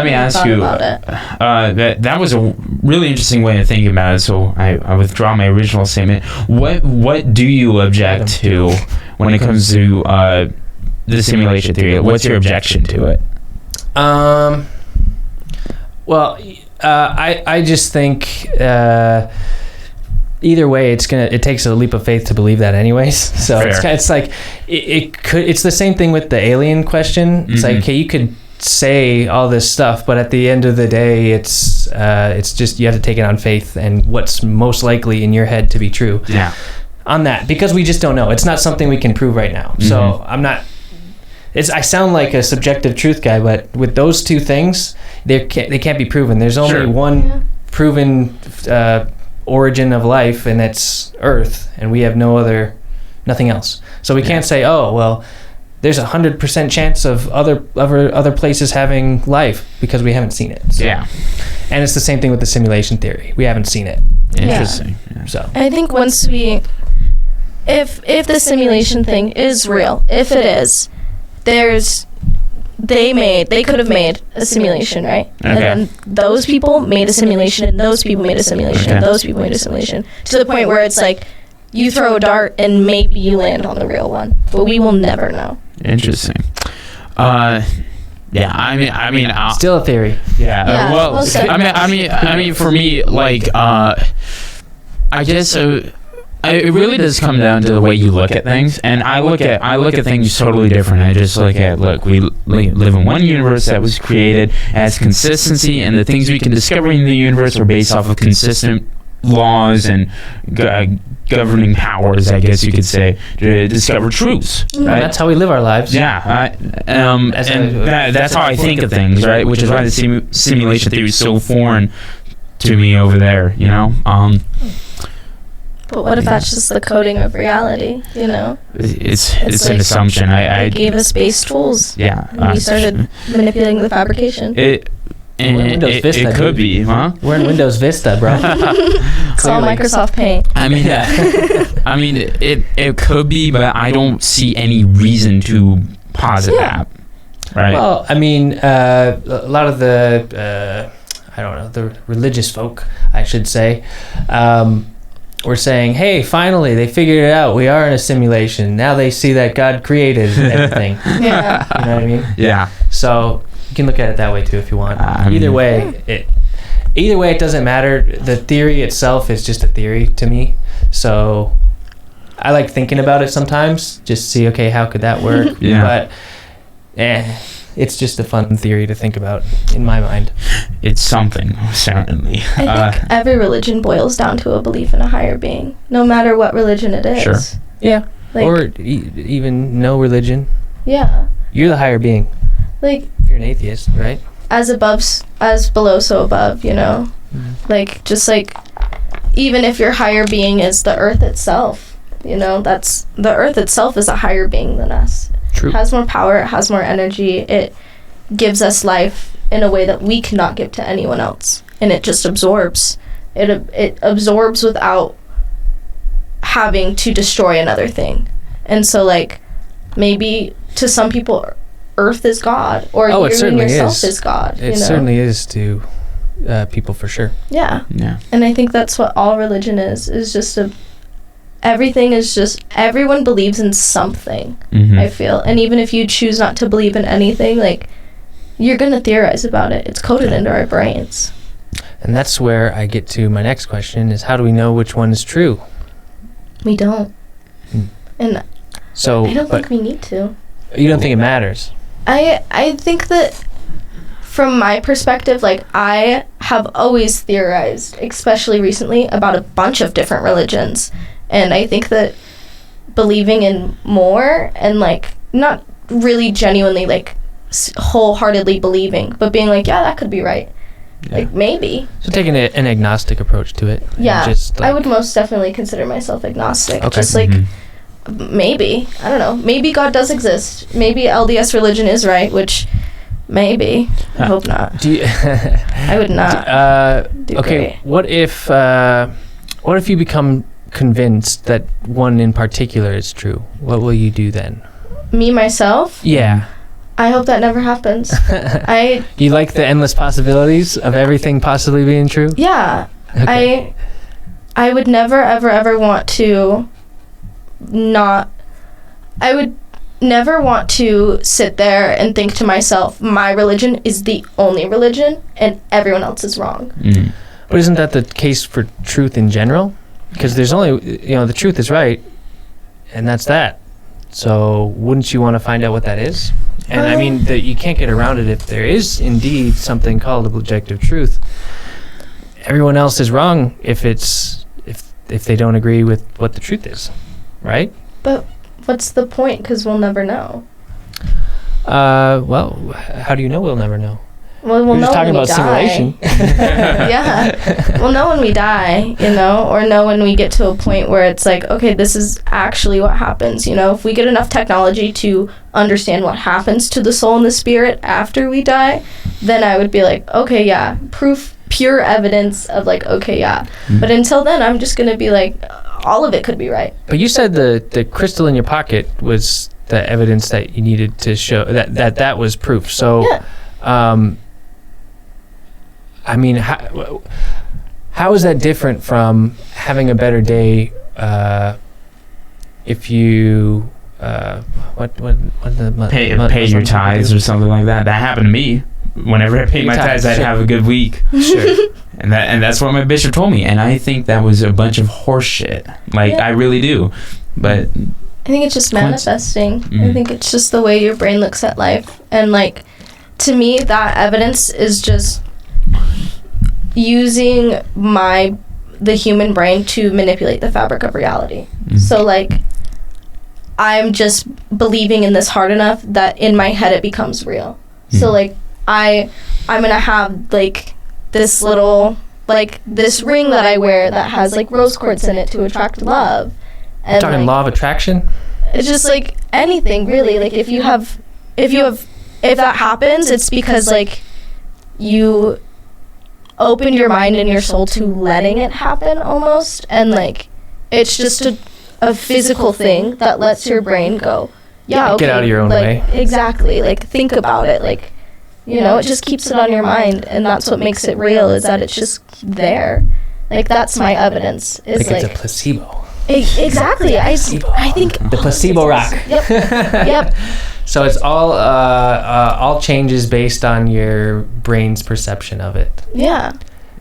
[SPEAKER 2] you. That was a really interesting way of thinking about it. So I withdraw my original statement. What do you object to when it comes to the simulation theory? What's your objection to it?
[SPEAKER 1] Well, I just think. Either way, it takes a leap of faith to believe that anyways. So it's like it's the same thing with the alien question. It's like, okay, you could say all this stuff, but at the end of the day, it's just you have to take it on faith and what's most likely in your head to be true.
[SPEAKER 2] Yeah.
[SPEAKER 1] On that, because we just don't know. It's not something we can prove right now. So I'm not. I sound like a subjective truth guy, but with those two things, they can't be proven. There's only one proven origin of life, and it's Earth, and we have nothing else. So we can't say, oh well, there's 100% chance of other places having life, because we haven't seen it. So. Yeah. And it's the same thing with the simulation theory. We haven't seen it.
[SPEAKER 2] Interesting.
[SPEAKER 3] Yeah. So I think once if the simulation thing is real, if it is, they could have made a simulation, right? Okay. And then those people made a simulation, and those people made a simulation, and those people made a simulation, to the point where it's like you throw a dart and maybe you land on the real one, but we will never know.
[SPEAKER 2] Interesting. Yeah, I mean,
[SPEAKER 1] still a theory.
[SPEAKER 2] Yeah. Well, I mean, for me, like, I guess. It really does come down to the way you look at things, and I look at things totally different. I just look at, we live in one universe that was created as consistency, and the things we can discover in the universe are based off of consistent laws and governing powers, I guess you could say, to discover truths. Right?
[SPEAKER 1] That's how we live our lives.
[SPEAKER 2] Yeah, that's how I think of things, right? Which is why the simulation theory is so foreign to me over there, you know.
[SPEAKER 3] But what if that's just the coding of reality, you know?
[SPEAKER 2] It's like an assumption.
[SPEAKER 3] They gave us base tools.
[SPEAKER 2] Yeah.
[SPEAKER 3] And we started manipulating the fabrication.
[SPEAKER 2] It could be, huh?
[SPEAKER 1] We're in Windows Vista, bro.
[SPEAKER 3] It's all Microsoft Paint.
[SPEAKER 2] I mean, it could be, but I don't see any reason to posit that. Right.
[SPEAKER 1] Well, I mean, a lot of the, the religious folk, I should say, we're saying, hey, finally, they figured it out. We are in a simulation. Now they see that God created everything.
[SPEAKER 3] Yeah.
[SPEAKER 1] You know what I mean?
[SPEAKER 2] Yeah.
[SPEAKER 1] So you can look at it that way, too, if you want. Either way, it doesn't matter. The theory itself is just a theory to me. So I like thinking about it sometimes, just see, okay, how could that work?
[SPEAKER 2] Yeah.
[SPEAKER 1] But, it's just a fun theory to think about in my mind.
[SPEAKER 2] It's something, certainly.
[SPEAKER 3] I think every religion boils down to a belief in a higher being, no matter what religion it is.
[SPEAKER 2] Sure.
[SPEAKER 1] Yeah. Or even no religion.
[SPEAKER 3] Yeah.
[SPEAKER 1] You're the higher being.
[SPEAKER 3] Like,
[SPEAKER 1] if you're an atheist, right?
[SPEAKER 3] As below, so above, you know? Like, just like, even if your higher being is the earth itself, you know, the earth itself is a higher being than us.
[SPEAKER 1] True.
[SPEAKER 3] It has more power, it has more energy, it gives us life in a way that we cannot give to anyone else, and it just absorbs. It absorbs without having to destroy another thing. And so, like, maybe to some people, Earth is God, or you yourself is God.
[SPEAKER 1] It certainly is to people, for sure.
[SPEAKER 3] Yeah.
[SPEAKER 2] Yeah.
[SPEAKER 3] And I think that's what all religion is just everything is just, everyone believes in something,
[SPEAKER 2] Mhm.
[SPEAKER 3] I feel. And even if you choose not to believe in anything, like, you're going to theorize about it. It's coded into our brains.
[SPEAKER 1] And that's where I get to my next question is how do we know which one is true?
[SPEAKER 3] We don't. And
[SPEAKER 1] So,
[SPEAKER 3] I don't
[SPEAKER 1] but
[SPEAKER 3] think we need to.
[SPEAKER 1] you don't think it matters?
[SPEAKER 3] I think that from my perspective, like, I have always theorized, especially recently, about a bunch of different religions. And I think that believing in more and, like, not really genuinely, like, wholeheartedly believing, but being like, yeah, that could be right.
[SPEAKER 2] Yeah.
[SPEAKER 3] Like, maybe.
[SPEAKER 1] So taking an agnostic approach to it. and
[SPEAKER 3] Yeah.
[SPEAKER 1] Just like,
[SPEAKER 3] I would most definitely consider myself agnostic.
[SPEAKER 1] Okay.
[SPEAKER 3] Just, like,
[SPEAKER 2] Mhm.
[SPEAKER 3] maybe. I don't know. Maybe God does exist. Maybe LDS religion is right, which maybe. I hope not.
[SPEAKER 1] Do you,
[SPEAKER 3] I would not. do
[SPEAKER 1] okay,
[SPEAKER 3] great.
[SPEAKER 1] what if you become convinced that one in particular is true? What will you do then?
[SPEAKER 3] Me, myself,
[SPEAKER 1] Yeah.
[SPEAKER 3] I hope that never happens.
[SPEAKER 1] You like the endless possibilities of everything possibly being true?
[SPEAKER 3] Yeah.
[SPEAKER 1] Okay.
[SPEAKER 3] I would never, ever, ever want to I would never want to sit there and think to myself, my religion is the only religion and everyone else is wrong.
[SPEAKER 2] Mm.
[SPEAKER 1] But isn't that the case for truth in general? Because there's only, the truth is right, and that's that. So wouldn't you want to find out what that is? And I mean, that you can't get around it if there is indeed something called objective truth. Everyone else is wrong if they don't agree with what the truth is, right?
[SPEAKER 3] But what's the point? Because we'll never know.
[SPEAKER 1] Well, how do you know we'll never know?
[SPEAKER 3] Well, we'll
[SPEAKER 1] We're
[SPEAKER 3] know
[SPEAKER 1] just talking
[SPEAKER 3] when we
[SPEAKER 1] about
[SPEAKER 3] die.
[SPEAKER 1] simulation.
[SPEAKER 3] Yeah. We'll know when we die, or know when we get to a point where it's like, okay, this is actually what happens. If we get enough technology to understand what happens to the soul and the spirit after we die, then I would be like, okay, yeah, proof, pure evidence of like, okay, yeah. But until then, I'm just going to be like, all of it could be right.
[SPEAKER 1] But you said the crystal in your pocket was the evidence that you needed to show that was proof. So,
[SPEAKER 3] Yeah.
[SPEAKER 1] I mean, how is that different from having a better day if you
[SPEAKER 2] Pay your tithes or something like that. That happened to me. Whenever I paid my tithes, I'd have a good week.
[SPEAKER 1] Sure.
[SPEAKER 2] And that's what my bishop told me, and I think that was a bunch of horse shit. Like,
[SPEAKER 3] Yeah.
[SPEAKER 2] I really do. But
[SPEAKER 3] I think it's just manifesting. I
[SPEAKER 2] Mm.
[SPEAKER 3] think it's just the way your brain looks at life. And, like, to me, that evidence is just using the human brain to manipulate the fabric of reality. So, like, I'm just believing in this hard enough that in my head it becomes real. So, like, I'm gonna have, like, this little, like, this ring that I wear that has, like, rose quartz in it to attract love. And,
[SPEAKER 1] Talking
[SPEAKER 3] like,
[SPEAKER 1] law of attraction?
[SPEAKER 3] it's just like anything really. Like, if that happens, it's because, like, you open your mind and your soul to letting it happen almost, and, like, it's just a physical thing that lets your brain go, yeah, okay,
[SPEAKER 1] Get out of your own
[SPEAKER 3] like,
[SPEAKER 1] way.
[SPEAKER 3] exactly, like, think about it, like, it just keeps it on your mind, and that's what makes it real, is that it's just there. Like, that's my evidence, is
[SPEAKER 1] Like
[SPEAKER 3] like
[SPEAKER 1] it's a placebo.
[SPEAKER 3] Exactly. I think
[SPEAKER 1] The placebo rock.
[SPEAKER 3] Yep. Yep.
[SPEAKER 1] So it's all changes based on your brain's perception of it,
[SPEAKER 3] Yeah.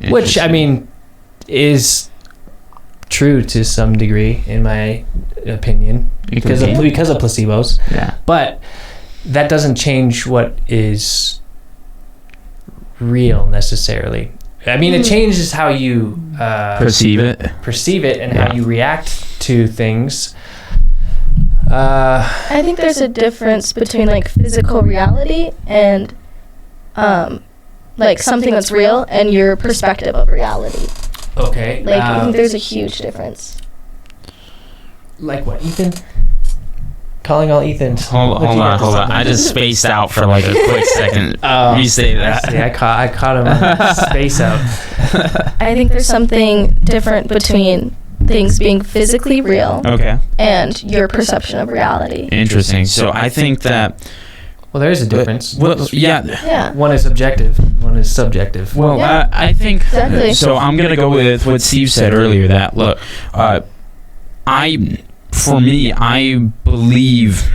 [SPEAKER 1] which I mean is true to some degree, in my opinion, because of placebos.
[SPEAKER 2] Yeah.
[SPEAKER 1] But that doesn't change what is real necessarily. I mean, it changes how you
[SPEAKER 2] Perceive it.
[SPEAKER 1] and how you react to things.
[SPEAKER 3] I think there's a difference between, like, physical reality and like something that's real and your perspective of reality.
[SPEAKER 1] Okay.
[SPEAKER 3] Like, I think there's a huge difference.
[SPEAKER 1] Like what, Ethan? Calling all Ethans.
[SPEAKER 2] Hold on. I just spaced out for like a quick second. You say that.
[SPEAKER 1] I caught him on space out.
[SPEAKER 3] I think there's something different between things being physically real
[SPEAKER 2] Okay.
[SPEAKER 3] and your perception of reality.
[SPEAKER 2] Interesting. So I think that.
[SPEAKER 1] Well, there is a difference.
[SPEAKER 2] Well, yeah.
[SPEAKER 3] Yeah.
[SPEAKER 1] One is objective, one is subjective.
[SPEAKER 2] Well,
[SPEAKER 3] Yeah.
[SPEAKER 2] I think.
[SPEAKER 3] Exactly.
[SPEAKER 2] So I'm gonna go with what Steve said earlier. That look, for me, I believe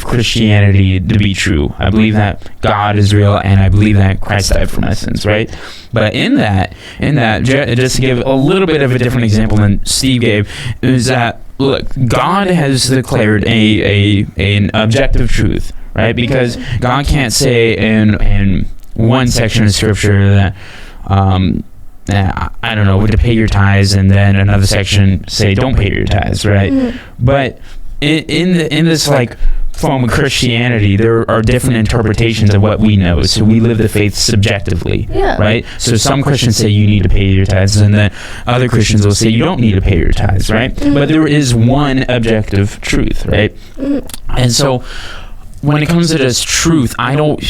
[SPEAKER 2] Christianity to be true. I believe that God is real, and I believe that Christ died for my sins, right? But in that, just to give a little bit of a different example than Steve gave, is that, look, God has declared an objective truth, right? Because God can't say in one section of Scripture that, I don't know, to pay your tithes, and then another section say don't pay your tithes, right? Mm-hmm. But in this like form of Christianity, there are different interpretations of what we know. So we live the faith subjectively, right? So some Christians say you need to pay your tithes, and then other Christians will say you don't need to pay your tithes, right? Mm-hmm. But there is one objective truth, right? Mm-hmm. And so when it comes to this truth, I don't.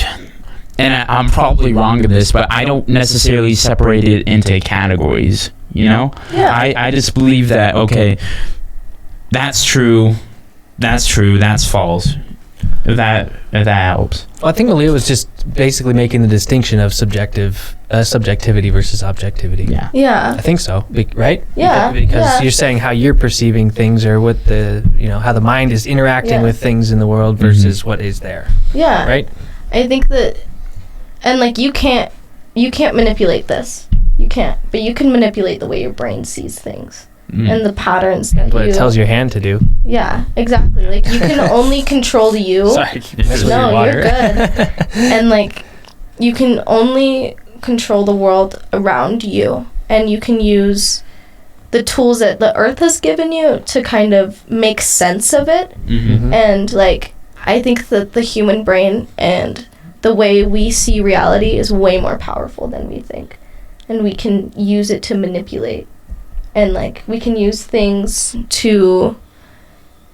[SPEAKER 2] And I'm probably wrong in this, but I don't necessarily separate it into categories, you know? Yeah. I just believe that, okay, that's true, that's false. If that helps.
[SPEAKER 1] Well, I think Maliyah was just basically making the distinction of subjectivity versus objectivity.
[SPEAKER 3] Yeah.
[SPEAKER 1] I think so, right?
[SPEAKER 3] Yeah.
[SPEAKER 1] Because you're saying how you're perceiving things, or what how the mind is interacting with things in the world versus what is there.
[SPEAKER 3] Yeah.
[SPEAKER 1] Right?
[SPEAKER 3] I think that. And like you can't manipulate this. You can't. But you can manipulate the way your brain sees things and the patterns that
[SPEAKER 1] what it tells your hand to do.
[SPEAKER 3] Yeah, exactly. Like you can only control you.
[SPEAKER 1] Sorry.
[SPEAKER 3] No, you're good. And like you can only control the world around you, and you can use the tools that the earth has given you to kind of make sense of it. Mm-hmm. And like I think that the human brain and the way we see reality is way more powerful than we think. And we can use it to manipulate. And, like, we can use things to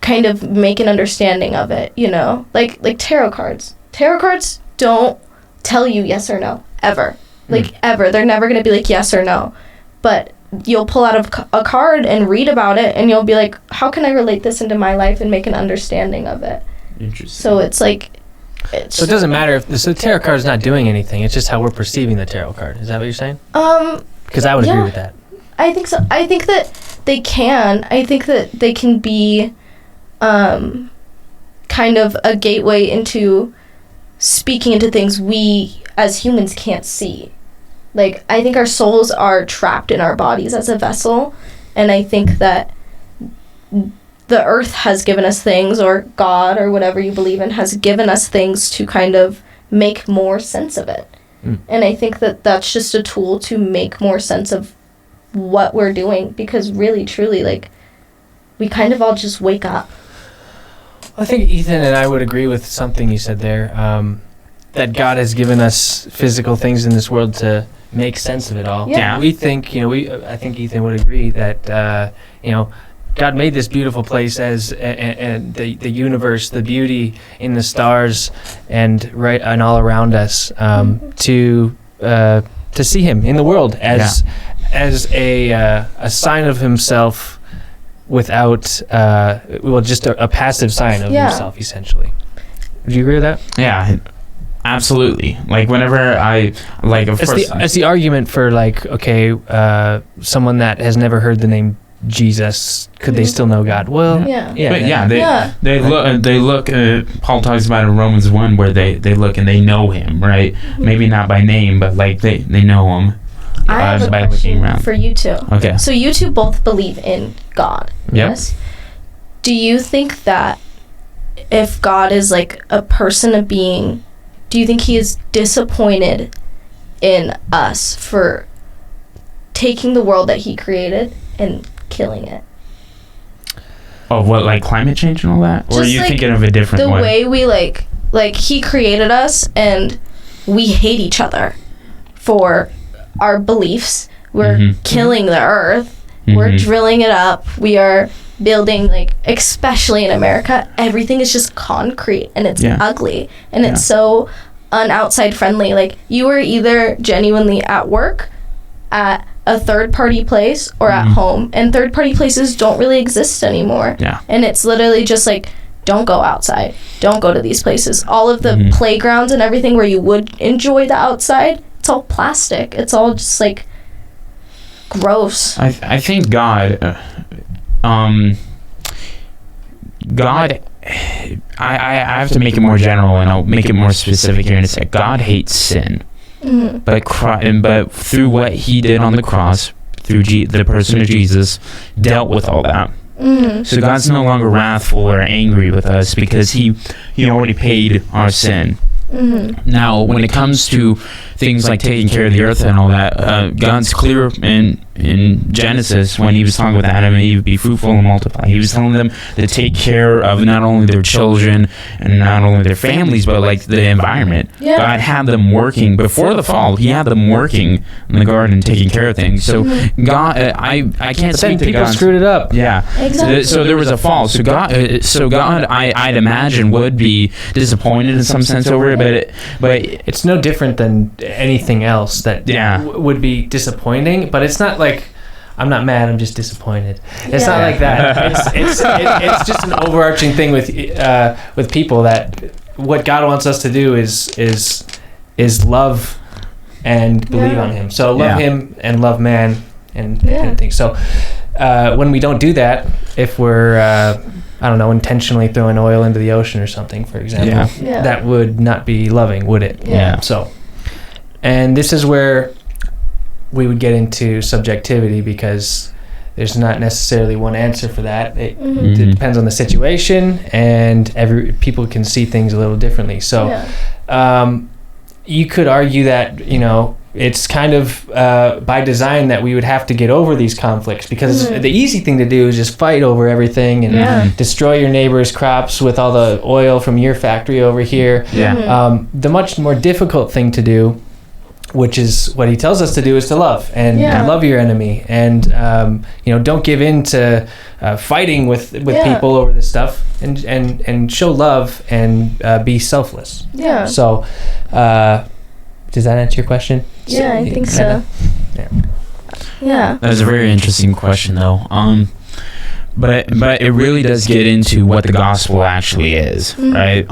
[SPEAKER 3] kind of make an understanding of it, you know? Like tarot cards. Tarot cards don't tell you yes or no, ever. Like, ever. They're never going to be like yes or no. But you'll pull out a card and read about it, and you'll be like, how can I relate this into my life and make an understanding of it?
[SPEAKER 2] Interesting.
[SPEAKER 3] So it's like...
[SPEAKER 1] So it doesn't matter if the tarot card is not doing anything. It's just how we're perceiving the tarot card. Is that what you're saying? Because I would agree with that.
[SPEAKER 3] I think so. I think that they can. I think that they can be kind of a gateway into speaking into things we as humans can't see. Like, I think our souls are trapped in our bodies as a vessel, and I think that the earth has given us things, or God, or whatever you believe in, has given us things to kind of make more sense of it. And I think that that's just a tool to make more sense of what we're doing, because really, truly, like, we kind of all just wake up.
[SPEAKER 1] I think Ethan and I would agree with something you said there, that God has given us physical things in this world to make sense of it all.
[SPEAKER 3] Yeah.
[SPEAKER 1] We think, I think Ethan would agree that, God made this beautiful place as and the universe, the beauty in the stars, and all around us, to see Him in the world as a sign of Himself, without just a passive sign of Himself, essentially. Would you agree with that?
[SPEAKER 2] Yeah. Absolutely. Like whenever I
[SPEAKER 1] it's the argument for someone that has never heard the name Jesus, could they still know God? Well, they look. Paul talks about in Romans 1 where they look and they know Him, right? Maybe not by name, but like they know Him.
[SPEAKER 3] I have a question for you two.
[SPEAKER 2] Okay.
[SPEAKER 3] So you two both believe in God.
[SPEAKER 2] Yep.
[SPEAKER 3] Yes. Do you think that if God is like a person, a being, do you think He is disappointed in us for taking the world that He created and killing it?
[SPEAKER 2] Oh, what, like climate change and all that? Or are you thinking of a different way?
[SPEAKER 3] The way we like He created us and we hate each other for our beliefs. We're killing the earth. We're drilling it up. We are building, like, especially in America, everything is just concrete and it's ugly and it's so un-outside friendly. Like, you are either genuinely at work, at a third-party place, or at home, and third-party places don't really exist anymore. And it's literally just like, don't go outside, don't go to these places. All of the playgrounds and everything where you would enjoy the outside, it's all plastic. It's all just like gross.
[SPEAKER 2] I think God God, I have to make it more general, and I'll make it more specific here in a sec. God hates sin, but through what He did on the cross, through the person of Jesus, dealt with all that. So God's no longer wrathful or angry with us because He already paid our sin. Now, when it comes to things like taking care of the earth and all that, God's clear in Genesis when He was talking with Adam and Eve, be fruitful and multiply. He was telling them to take care of not only their children and not only their families, but like the environment. Yeah. God had them working before the fall. He had them working in the garden, taking care of things. So God, I can't
[SPEAKER 1] But
[SPEAKER 2] speak
[SPEAKER 1] then
[SPEAKER 2] to
[SPEAKER 1] people
[SPEAKER 2] God.
[SPEAKER 1] screwed it up.
[SPEAKER 2] Yeah,
[SPEAKER 3] Exactly.
[SPEAKER 2] So there was a fall. So God, I'd imagine would be disappointed in some sense over it, but
[SPEAKER 1] It's no different than anything else that would be disappointing, but it's not like I'm not mad, I'm just disappointed. It's not like that. It's just an overarching thing with people that what God wants us to do is love and believe on Him. So love Him and love man and things. So when we don't do that, if we're I don't know, intentionally throwing oil into the ocean or something, for example, that would not be loving, would it?
[SPEAKER 2] Yeah.
[SPEAKER 1] So, and this is where we would get into subjectivity, because there's not necessarily one answer for that. It depends on the situation, and people can see things a little differently. So, you could argue that, it's kind of by design that we would have to get over these conflicts, because the easy thing to do is just fight over everything and destroy your neighbor's crops with all the oil from your factory over here. The much more difficult thing to do, which is what He tells us to do, is to love and love your enemy, and don't give in to fighting with people over this stuff, and show love and be selfless. So does that answer your question?
[SPEAKER 3] Yeah, I think so. Yeah.
[SPEAKER 2] That was a very interesting question, though. But it really does get into what the gospel actually is, right?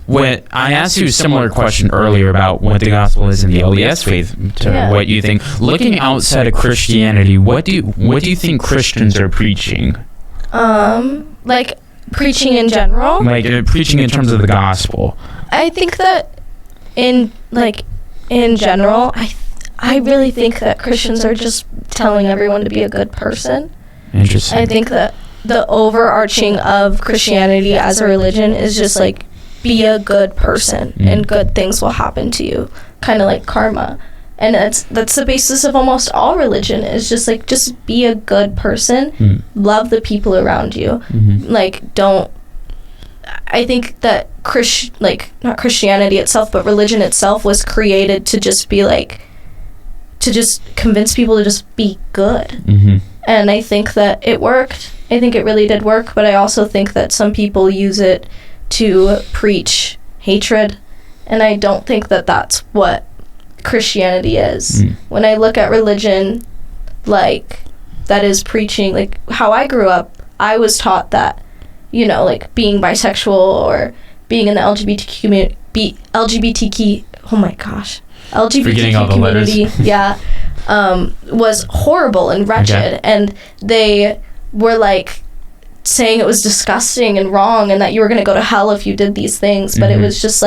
[SPEAKER 2] When I asked you a similar question earlier about what the gospel is in the LDS faith, to what you think. Looking outside of Christianity, what do you think Christians are preaching?
[SPEAKER 3] Like preaching in general?
[SPEAKER 2] Like preaching in terms of the gospel.
[SPEAKER 3] I think that in general, I really think that Christians are just telling everyone to be a good person.
[SPEAKER 2] Interesting.
[SPEAKER 3] I think that the overarching of Christianity as a religion is just like, be a good person and good things will happen to you, kind of like karma. And that's the basis of almost all religion, is just be a good person, love the people around you. I think that not Christianity itself, but religion itself was created to just be to just convince people to just be good. And I think that it worked. I think it really did work, but I also think that some people use it to preach hatred, and I don't think that that's what Christianity is. When I look at religion that is preaching, how I grew up, I was taught that being bisexual or being in the LGBTQ community, LGBT community, was horrible and wretched, and they were saying it was disgusting and wrong, and that you were going to go to hell if you did these things. But it was just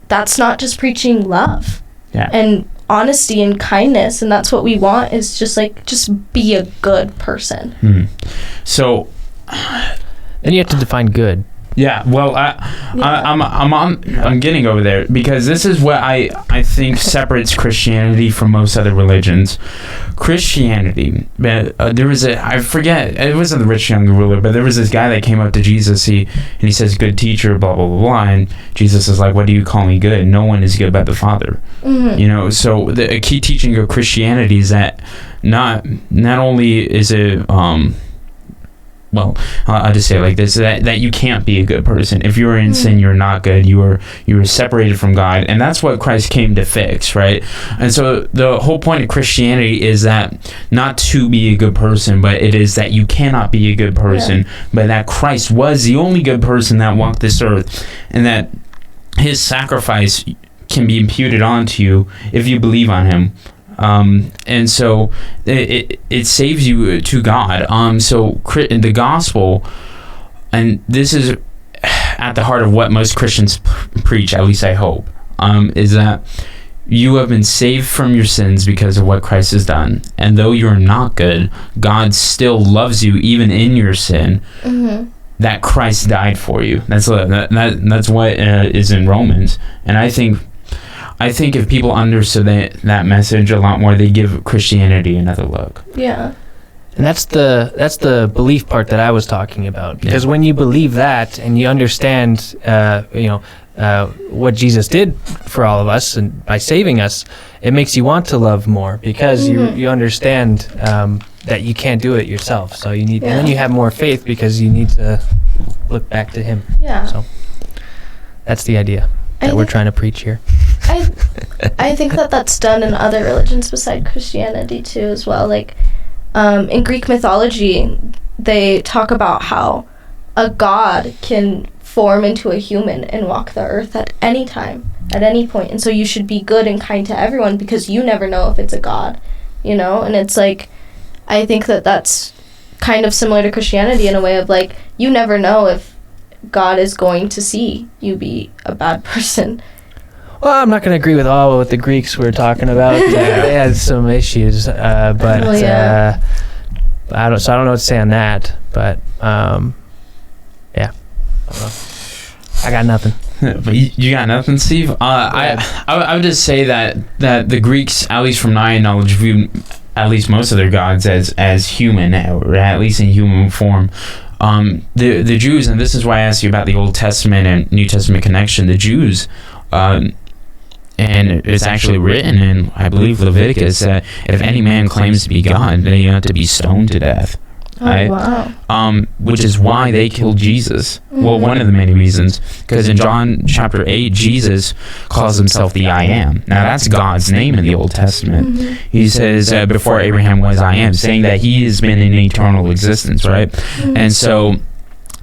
[SPEAKER 3] that's not just preaching love and honesty and kindness, and that's what we want, is just be a good person.
[SPEAKER 2] So
[SPEAKER 1] then you have to define good.
[SPEAKER 2] Yeah, well, I'm getting over there, because this is what I think separates Christianity from most other religions. Christianity, there was I forget, it wasn't the rich young ruler, but there was this guy that came up to Jesus, and he says, "Good teacher," blah blah blah blah, and Jesus is like, "What do you call me good? No one is good but the Father." So the key teaching of Christianity is that not only is it well, I'll just say it like this, that you can't be a good person. If you're in sin, you're not good. You are separated from God. And that's what Christ came to fix, right? And so the whole point of Christianity is that not to be a good person, but it is that you cannot be a good person, but that Christ was the only good person that walked this earth, and that His sacrifice can be imputed onto you if you believe on Him. And so it saves you to God. So the gospel, and this is at the heart of what most Christians preach, at least I hope, is that you have been saved from your sins because of what Christ has done. And though you're not good, God still loves you even in your sin. That Christ died for you. That's what is in Romans. And I think if people understood that message a lot more, they give Christianity another look.
[SPEAKER 3] Yeah.
[SPEAKER 1] And that's the belief part that I was talking about. Because when you believe that and you understand, what Jesus did for all of us and by saving us, it makes you want to love more because you understand that you can't do it yourself. So you need, and then you have more faith because you need to look back to Him. Yeah. So that's the idea that we're trying to preach here.
[SPEAKER 3] I think that's done in other religions beside Christianity too, as well. Like in Greek mythology, they talk about how a god can form into a human and walk the earth at any time, at any point. And so you should be good and kind to everyone because you never know if it's a god, And it's like, I think that's kind of similar to Christianity in a way of like, you never know if God is going to see you be a bad person.
[SPEAKER 1] Well, I'm not going to agree with all what the Greeks were talking about. They had some issues, but I don't know what to say on that. But yeah, I don't know. I got nothing.
[SPEAKER 2] But you got nothing, Steve? I would just say that the Greeks, at least from my knowledge, viewed at least most of their gods as human, or at least in human form. The Jews, and this is why I asked you about the Old Testament and New Testament connection. The Jews, and it's actually written in, I believe, Leviticus, that if any man claims to be God, they have to be stoned to death. Right?
[SPEAKER 3] Wow.
[SPEAKER 2] Which is why they killed Jesus. Well, one of the many reasons, because in John chapter 8, Jesus calls himself the I Am. Now that's God's name in the Old Testament. He says, before Abraham was I Am, saying that he has been in eternal existence, right? And so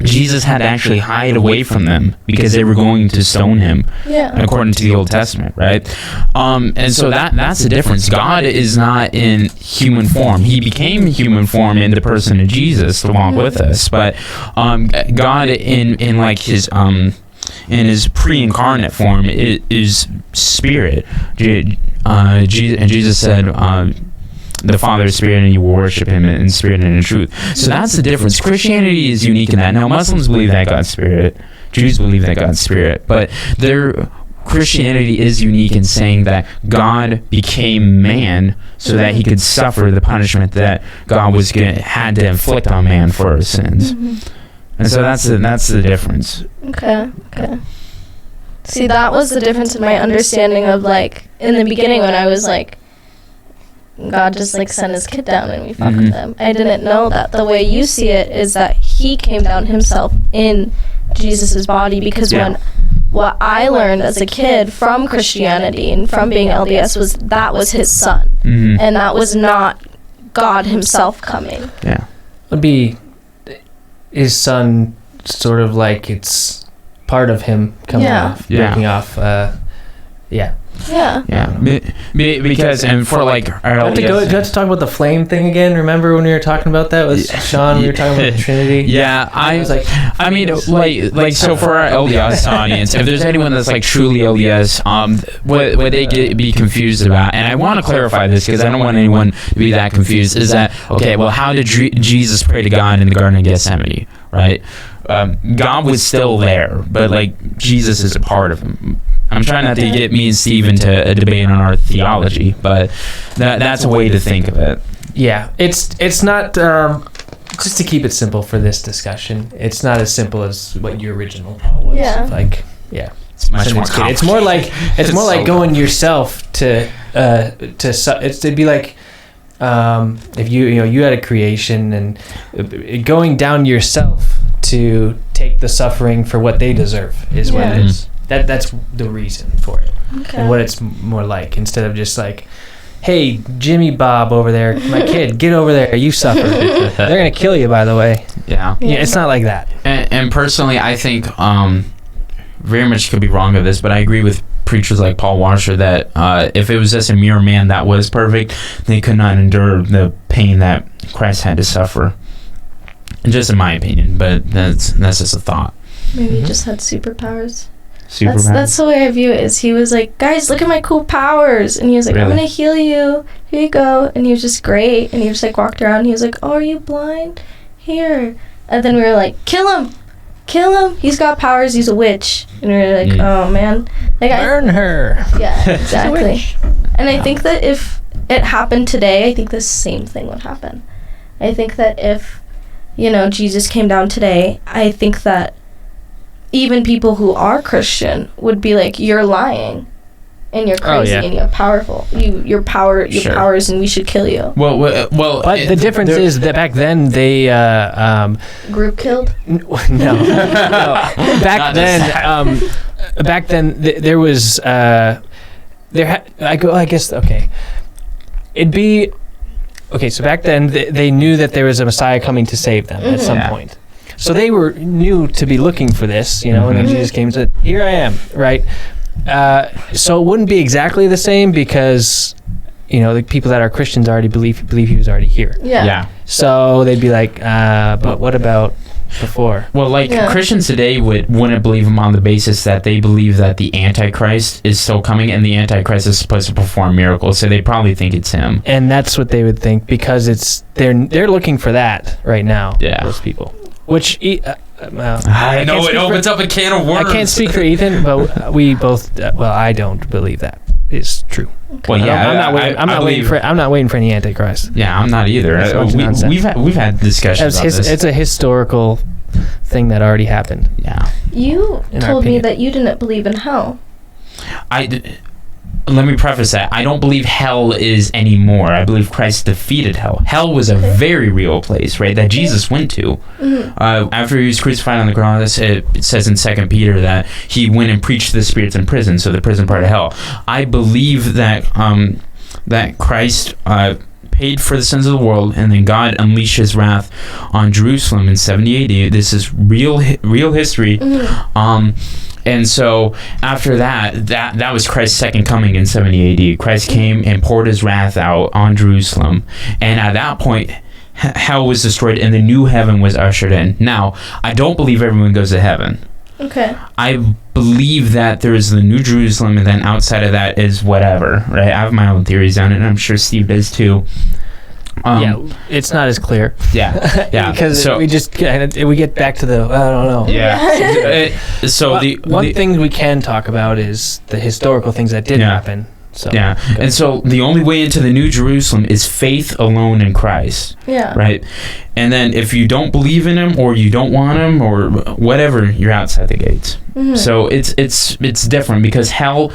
[SPEAKER 2] Jesus had to actually hide away from them because they were going to stone him, according to the Old Testament, right? And so that's the difference. God is not in human form. He became human form in the person of Jesus along with us, but God in like his in his pre-incarnate form is spirit. And Jesus said, the Father is spirit, and you will worship him in spirit and in truth. So that's the difference. Christianity is unique in that. Now, Muslims believe that God's spirit. Jews believe that God's spirit. But their Christianity is unique in saying that God became man so that he could suffer the punishment that God had to inflict on man for our sins. And so that's the difference.
[SPEAKER 3] Okay. See, that was the difference in my understanding of, like, in the beginning when I was like, God just like sent his kid down and we fucked with him. I didn't know that the way you see it is that he came down himself in Jesus's body, because what I learned as a kid from Christianity and from being LDS was that was his son, and that was not God himself coming.
[SPEAKER 1] Yeah, it'd be his son, sort of like it's part of him coming off, breaking off.
[SPEAKER 2] Because, and for like our
[SPEAKER 1] do you have to talk about the flame thing again? Remember when we were talking about that with Sean? We were talking about the Trinity.
[SPEAKER 2] I was like, so for our LDS audience, if there's anyone that's like truly LDS, what they be confused about, and I want to clarify this because I don't want anyone to be that confused, is that, okay, well, how did Jesus pray to God in the Garden of Gethsemane, right? God was still there, but like Jesus is a part of him. I'm trying not to get me and Steve into a debate on our theology, but that's a way to think of it.
[SPEAKER 1] Yeah, it's not, just to keep it simple for this discussion, it's not as simple as what your original thought was. It's
[SPEAKER 2] much more complicated.
[SPEAKER 1] It's more like going yourself to it'd be like if you had a creation and going down yourself to take the suffering for what they deserve is what it is. That's the reason for it, and what it's more like, instead of just like, hey, Jimmy Bob over there, my kid, get over there, you suffer. They're gonna kill you, by the way.
[SPEAKER 2] Yeah,
[SPEAKER 1] it's not like that.
[SPEAKER 2] And personally, I think very much could be wrong of this, but I agree with preachers like Paul Washer that if it was just a mere man that was perfect, they could not endure the pain that Christ had to suffer. Just in my opinion, but that's just a thought.
[SPEAKER 3] Maybe he just had superpowers.
[SPEAKER 2] Superpowers?
[SPEAKER 3] That's the way I view it. Is he was like, guys, look at my cool powers, and he was like,
[SPEAKER 2] Really?
[SPEAKER 3] I'm gonna heal you. Here you go. And he was just great. And he just like walked around. And he was like, oh, are you blind? Here. And then we were like, kill him. He's got powers. He's a witch. And we were like, oh man, like
[SPEAKER 1] Burn her.
[SPEAKER 3] Yeah, exactly. And I think that if it happened today, I think the same thing would happen. I think that if, Jesus came down today, I think that even people who are Christian would be like, you're lying and you're crazy and you're powerful. Your powers, and we should kill you.
[SPEAKER 2] Well,
[SPEAKER 1] but the difference is that back then they
[SPEAKER 3] group killed.
[SPEAKER 1] No. Back then, there was it'd be okay. So back then they knew that there was a Messiah coming to save them at some point. So they knew to be looking for this, and then Jesus came and said, "Here I am," right? So it wouldn't be exactly the same because, the people that are Christians already believe he was already here.
[SPEAKER 2] Yeah.
[SPEAKER 1] So they'd be like, but what about before?
[SPEAKER 2] Well, Christians today wouldn't believe him on the basis that they believe that the Antichrist is still coming and the Antichrist is supposed to perform miracles, so they probably think it's him.
[SPEAKER 1] And that's what they would think because they're looking for that right now.
[SPEAKER 2] Yeah.
[SPEAKER 1] Those people. Which
[SPEAKER 2] I know it opens up a can of worms.
[SPEAKER 1] I can't speak for Ethan, but we both. I don't believe that is true.
[SPEAKER 2] Well, yeah,
[SPEAKER 1] I'm not waiting for any Antichrist.
[SPEAKER 2] Yeah, I'm not either. We've had discussions about this.
[SPEAKER 1] It's a historical thing that already happened.
[SPEAKER 2] Yeah.
[SPEAKER 3] You told me that you didn't believe in hell.
[SPEAKER 2] Let me preface that. I don't believe hell is anymore. I believe Christ defeated hell. Hell was a very real place, right, that Jesus went to. After he was crucified on the cross, it says in 2 Peter that he went and preached to the spirits in prison, so the prison part of hell. I believe that that Christ paid for the sins of the world, and then God unleashed his wrath on Jerusalem in 70 AD. This is real history. And so after that was Christ's second coming in 70 AD. Christ came and poured his wrath out on Jerusalem. And at that point, hell was destroyed and the new heaven was ushered in. Now, I don't believe everyone goes to heaven.
[SPEAKER 3] Okay.
[SPEAKER 2] I believe that there is the New Jerusalem, and then outside of that is whatever, right? I have my own theories on it, and I'm sure Steve does too.
[SPEAKER 1] It's not as clear.
[SPEAKER 2] Yeah.
[SPEAKER 1] Because we get back to the I don't know.
[SPEAKER 2] Yeah. So
[SPEAKER 1] one thing we can talk about is the historical things that did happen. So
[SPEAKER 2] and so the only way into the New Jerusalem is faith alone in Christ.
[SPEAKER 3] Yeah.
[SPEAKER 2] Right. And then if you don't believe in him or you don't want him or whatever, you're outside the gates. Mm-hmm. So it's different because hell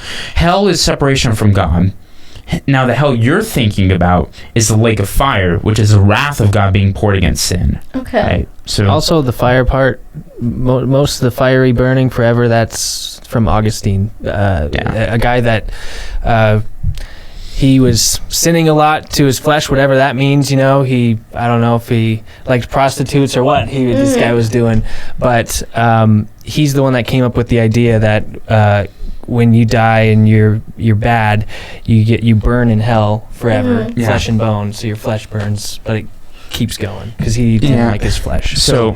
[SPEAKER 2] is separation from God. Now, the hell you're thinking about is the lake of fire, which is the wrath of God being poured against sin.
[SPEAKER 3] Okay.
[SPEAKER 2] Right? So
[SPEAKER 1] also the fire part, most of the fiery burning forever, that's from Augustine, a guy that he was sinning a lot to his flesh, whatever that means. I don't know if he liked prostitutes or what this guy was doing, but he's the one that came up with the idea that when you die and you're bad, you burn in hell forever, flesh and bone. So your flesh burns, but it keeps going because he didn't like his flesh.
[SPEAKER 2] So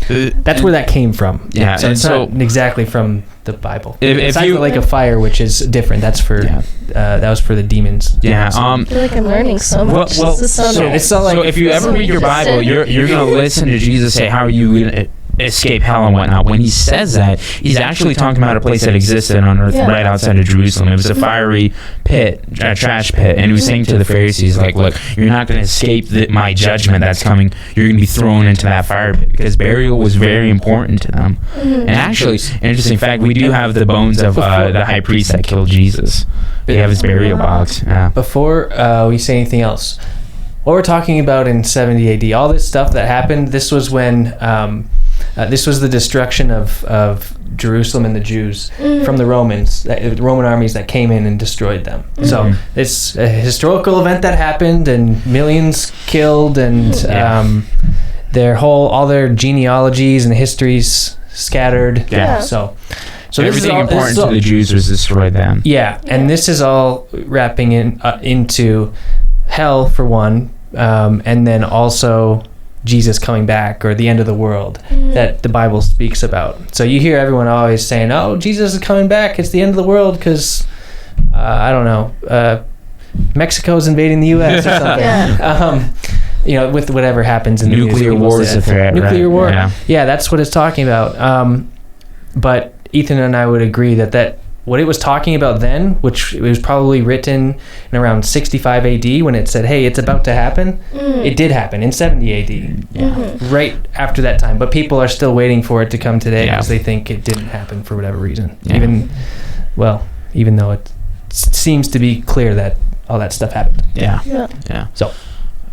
[SPEAKER 1] that's where that came from.
[SPEAKER 2] Yeah,
[SPEAKER 1] so it's not exactly from the Bible. It's like the lake of fire, which is different. That's for that was for the demons.
[SPEAKER 2] Yeah.
[SPEAKER 3] I feel like I'm learning so much.
[SPEAKER 2] So if you ever read your Bible, you're gonna listen to Jesus say, "How are you gonna escape hell and whatnot?" When he says that, he's actually talking about a place that existed on earth right outside of Jerusalem. It was a fiery pit, a trash pit, and he was saying to the Pharisees, like, look, you're not going to escape my judgment that's coming. You're going to be thrown into that fire pit, because burial was very important to them. And actually, an interesting fact, we do have the bones of the high priest that killed Jesus. We have his burial box. Yeah.
[SPEAKER 1] Before we say anything else, what we're talking about in 70 AD, all this stuff that happened, this was when this was the destruction of Jerusalem and the Jews from the Romans, the Roman armies that came in and destroyed them. So it's a historical event that happened, and millions killed, and all their genealogies and histories scattered.
[SPEAKER 3] Yeah.
[SPEAKER 1] So So
[SPEAKER 2] everything important to the Jews was destroyed then.
[SPEAKER 1] Yeah, and this is all wrapping into hell for one, and then also Jesus coming back, or the end of the world that the Bible speaks about. So you hear everyone always saying, "Oh, Jesus is coming back. It's the end of the world because I don't know, Mexico's invading the U.S. or something." With whatever happens in the
[SPEAKER 2] nuclear war is a threat.
[SPEAKER 1] Nuclear war.
[SPEAKER 2] Yeah.
[SPEAKER 1] Yeah, that's what it's talking about. But Ethan and I would agree that what it was talking about then, which it was probably written in around 65 AD when it said, hey, it's about to happen, it did happen in 70 AD, right after that time. But people are still waiting for it to come today because they think it didn't happen for whatever reason. Yeah. Even though it seems to be clear that all that stuff happened.
[SPEAKER 2] Yeah.
[SPEAKER 1] So,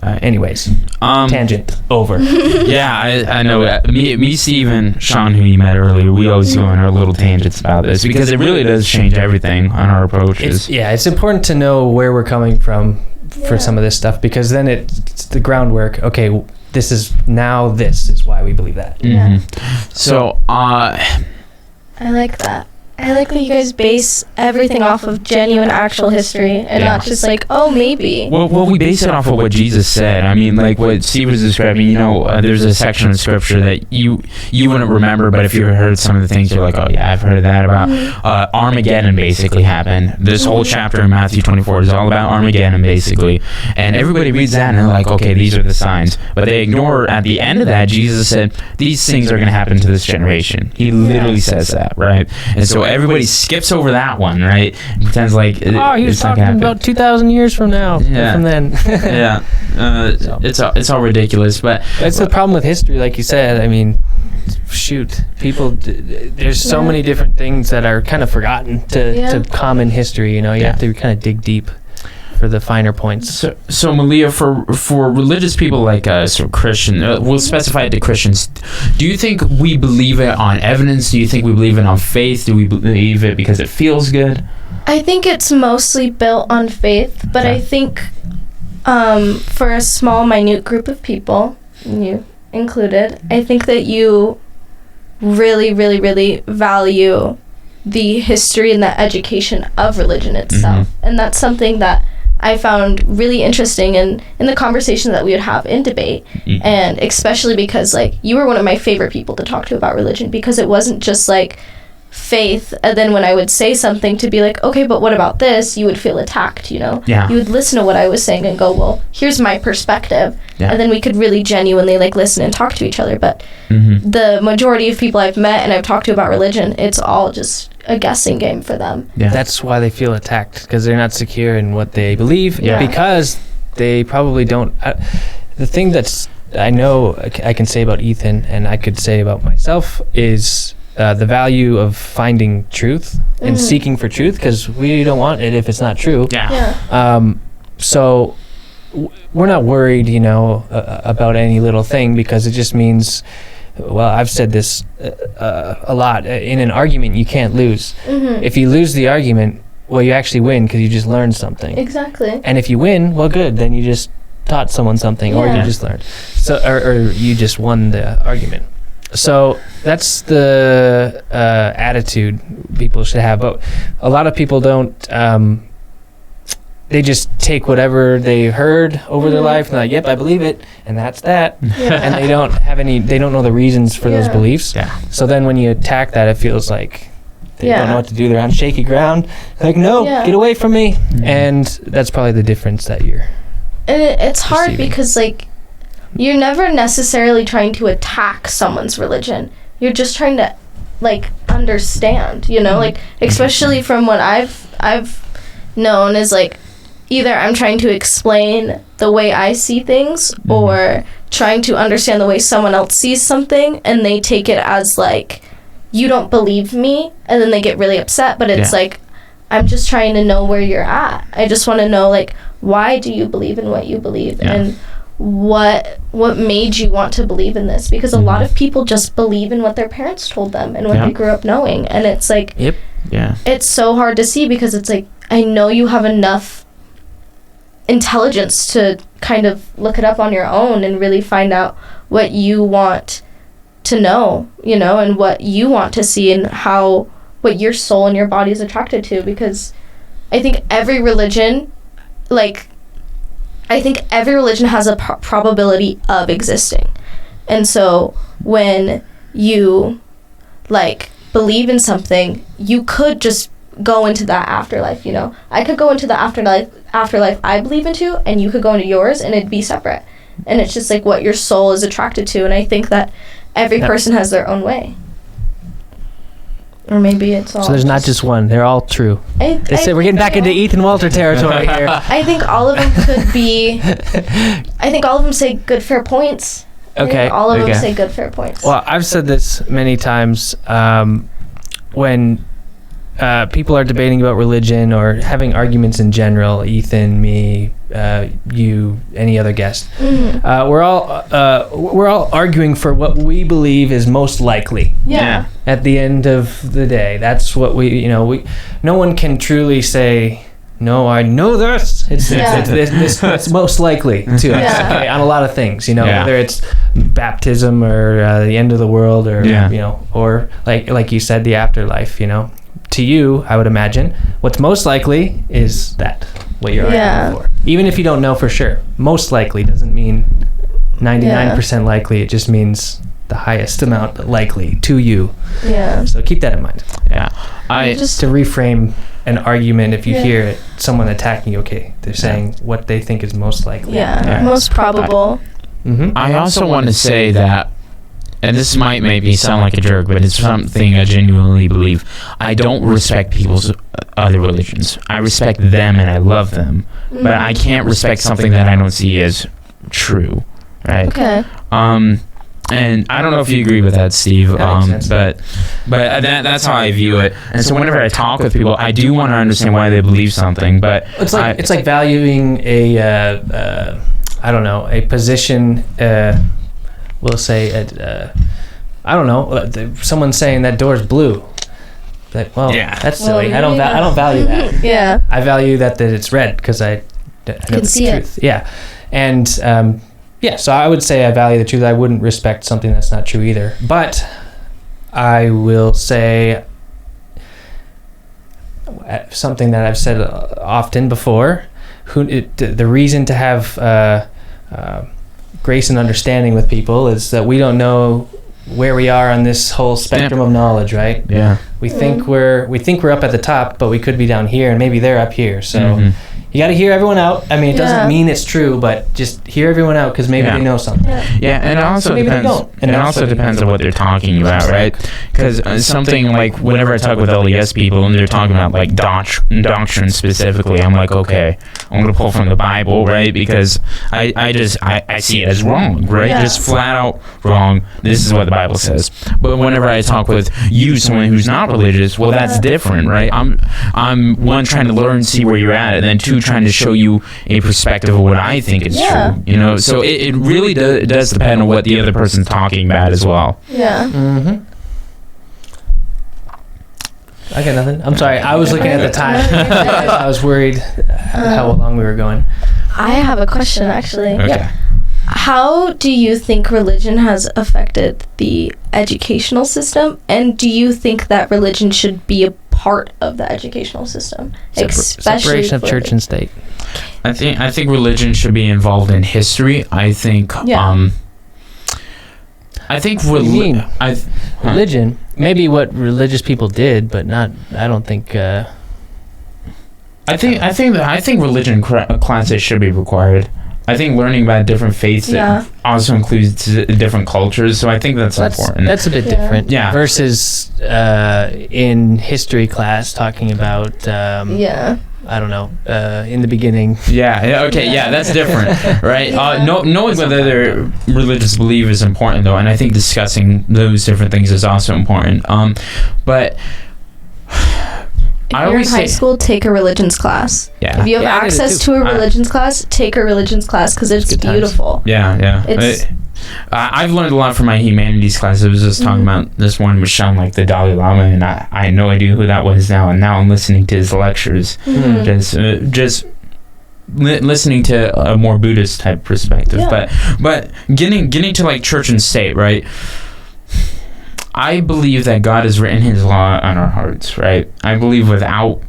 [SPEAKER 1] anyways, tangent over.
[SPEAKER 2] Yeah, I know. Me, Steve, and Sean, who you met earlier, we always go on our little tangents about this because it really does change everything on our approaches.
[SPEAKER 1] It's important to know where we're coming from for some of this stuff, because then it's the groundwork. Okay, this is why we believe that.
[SPEAKER 2] So,
[SPEAKER 3] I like that. I like that you guys base everything off of genuine, actual history, and not just like, oh, maybe.
[SPEAKER 2] Well, we base it off of what Jesus said. I mean, like what Steve was describing. There's a section of scripture that you wouldn't remember, but if you heard some of the things, you're like, oh yeah, I've heard of that. About Armageddon basically happened. This whole chapter in Matthew 24 is all about Armageddon basically, and everybody reads that and they're like, okay, these are the signs, but they ignore at the end of that Jesus said these things are going to happen to this generation. He literally says that, right? And so everybody skips over that one, right? Pretends like
[SPEAKER 1] he was talking about 2,000 years from now. From then.
[SPEAKER 2] It's all ridiculous, but
[SPEAKER 1] that's the problem with history, like you said. I mean, shoot, people. There's so many different things that are kind of forgotten to common history. You have to kind of dig deep for the finer points.
[SPEAKER 2] So Maliyah, for religious people like us, or Christian, we'll specify it to Christians. Do you think we believe it on evidence? Do you think we believe it on faith? Do we believe it because it feels good?
[SPEAKER 3] I think it's mostly built on faith, but I think for a small, minute group of people, you included, I think that you really, really, really value the history and the education of religion itself. And that's something that I found really interesting in the conversation that we would have in debate, and especially because you were one of my favorite people to talk to about religion, because it wasn't just faith, and then when I would say something to be like, okay, but what about this, you would feel attacked, you would listen to what I was saying and go, well, here's my perspective, and then we could really genuinely listen and talk to each other. But the majority of people I've met and I've talked to about religion, it's all just a guessing game for them.
[SPEAKER 1] That's why they feel attacked, because they're not secure in what they believe, because they probably don't. The thing that's I know I can say about Ethan, and I could say about myself, is the value of finding truth and seeking for truth, because we don't want it if it's not true. So we're not worried, about any little thing, because it just means, well, I've said this a lot, in an argument you can't lose. If you lose the argument, well, you actually win because you just learned something.
[SPEAKER 3] Exactly.
[SPEAKER 1] And if you win, well, good, then you just taught someone something, or you just learned, so or you just won the argument. So that's the attitude people should have. But a lot of people don't. They just take whatever they heard over their life and like, yep, I believe it, and that's that. And they don't have any. They don't know the reasons for those beliefs. So then when you attack that, it feels like they don't know what to do. They're on shaky ground. Like, no, get away from me. And that's probably the difference that you're.
[SPEAKER 3] And it's hard because you're never necessarily trying to attack someone's religion. You're just trying to understand, especially from what I've known is either I'm trying to explain the way I see things, or trying to understand the way someone else sees something, and they take it as you don't believe me, and then they get really upset. But it's I'm just trying to know where you're at. I just want to know why do you believe in what you believe, and what made you want to believe in this? Because a lot of people just believe in what their parents told them and what they grew up knowing, and it's it's so hard to see, because it's I know you have enough intelligence to kind of look it up on your own and really find out what you want to know, and what you want to see, and how what your soul and your body is attracted to, because I think every religion, has a probability of existing. And so when you believe in something, you could just go into that afterlife, I could go into the afterlife I believe into, and you could go into yours, and it'd be separate. And it's just what your soul is attracted to. And I think that every person has their own way. Or maybe it's all.
[SPEAKER 1] So there's not just one. They're all true. We're getting back into Ethan Walter territory here.
[SPEAKER 3] I think all of them could be. I think all of them say good, fair points.
[SPEAKER 1] Okay.
[SPEAKER 3] All of them say good, fair points.
[SPEAKER 1] Well, I've said this many times when people are debating about religion or having arguments in general. Ethan, me, you, any other guest. Mm-hmm. We're all arguing for what we believe is most likely.
[SPEAKER 3] Yeah.
[SPEAKER 1] At the end of the day, that's what no one can truly say, no, I know this. It's most likely to us, okay, on a lot of things, whether it's baptism or the end of the world or, or like you said, the afterlife, To you, I would imagine, what's most likely is that, what you're arguing for. Even if you don't know for sure. Most likely doesn't mean 99% likely. It just means the highest amount likely to you. Yeah. So keep that in mind.
[SPEAKER 2] Yeah.
[SPEAKER 1] Just to reframe an argument, if you hear someone attacking you, they're saying what they think is most likely.
[SPEAKER 3] Yeah. Most probable.
[SPEAKER 2] I also want to say that, and this might make me sound like a jerk, but it's something I genuinely believe. I don't respect people's other religions. I respect them and I love them, but I can't respect something that I don't see as true, right?
[SPEAKER 3] Okay.
[SPEAKER 2] And I don't know if you agree with that, Steve, but that's how I view it. And so whenever I talk with people, I do want to understand why they believe something, but
[SPEAKER 1] it's like valuing a position. We'll say I don't know. Someone's saying that door's blue. That's silly. I don't value that.
[SPEAKER 3] Yeah.
[SPEAKER 1] I value that it's red because I know the truth. Yeah, and so I would say I value the truth. I wouldn't respect something that's not true either. But I will say something that I've said often before. The reason to have grace and understanding with people is that we don't know where we are on this whole spectrum of knowledge, right?
[SPEAKER 2] Yeah.
[SPEAKER 1] We think we're up at the top, but we could be down here, and maybe they're up here. So you got to hear everyone out. I mean, it doesn't mean it's true, but just hear everyone out because maybe they know something.
[SPEAKER 2] Yeah, and it also
[SPEAKER 1] maybe
[SPEAKER 2] depends.
[SPEAKER 1] They don't.
[SPEAKER 2] And it also depends on what they're talking about, right? Because something like whenever I talk with LDS people and they're talking about like doctrine specifically, I'm like, okay, I'm gonna pull from the Bible, right? Because I see it as wrong, right? Just flat out wrong. This is what the Bible says. But whenever I talk with you, someone who's not religious, well, that's different, right? I'm one, trying to learn, see where you're at, and then two, trying to show you a perspective of what I think is true. So it really does depend on what the other person's talking about as well.
[SPEAKER 3] Yeah.
[SPEAKER 1] I got nothing. I'm sorry. I was looking at the time. I was worried how long we were going.
[SPEAKER 3] I have a question, actually.
[SPEAKER 2] Okay.
[SPEAKER 3] Yeah. How do you think religion has affected the educational system? And do you think that religion should be a part of the educational system?
[SPEAKER 1] Separation of church and state.
[SPEAKER 2] I think religion should be involved in history. I think
[SPEAKER 1] religion, maybe what religious people did, but not. I don't think.
[SPEAKER 2] I think religion classes should be required. I think learning about different faiths also includes different cultures, so I think that's important.
[SPEAKER 1] That's a bit different.
[SPEAKER 2] Yeah.
[SPEAKER 1] Versus in history class talking about. I don't know. In the beginning.
[SPEAKER 2] Yeah. Okay. Yeah, that's different, right? Knowing whether their religious belief is important, though, and I think discussing those different things is also important. But
[SPEAKER 3] if you're in high school, take a religions class.
[SPEAKER 2] Yeah.
[SPEAKER 3] If you have access to a religions class, take a religions class because it's beautiful.
[SPEAKER 2] Yeah. I've learned a lot from my humanities class. I was just talking about this one which sounded like the Dalai Lama, and I had no idea who that was now. And now I'm listening to his lectures, just listening to a more Buddhist type perspective. But getting to like church and state, right? I believe that God has written His law on our hearts, right? I believe without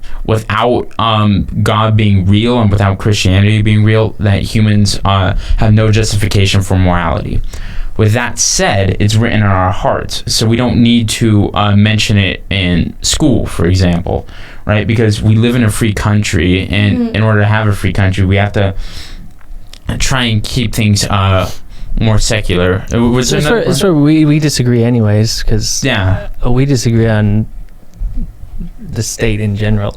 [SPEAKER 2] God being real and without Christianity being real, that humans have no justification for morality. With that said, it's written on our hearts, so we don't need to mention it in school, for example, right? Because we live in a free country, and in order to have a free country, we have to try and keep things more secular.
[SPEAKER 1] It's where we disagree anyways, because we disagree on the state in general.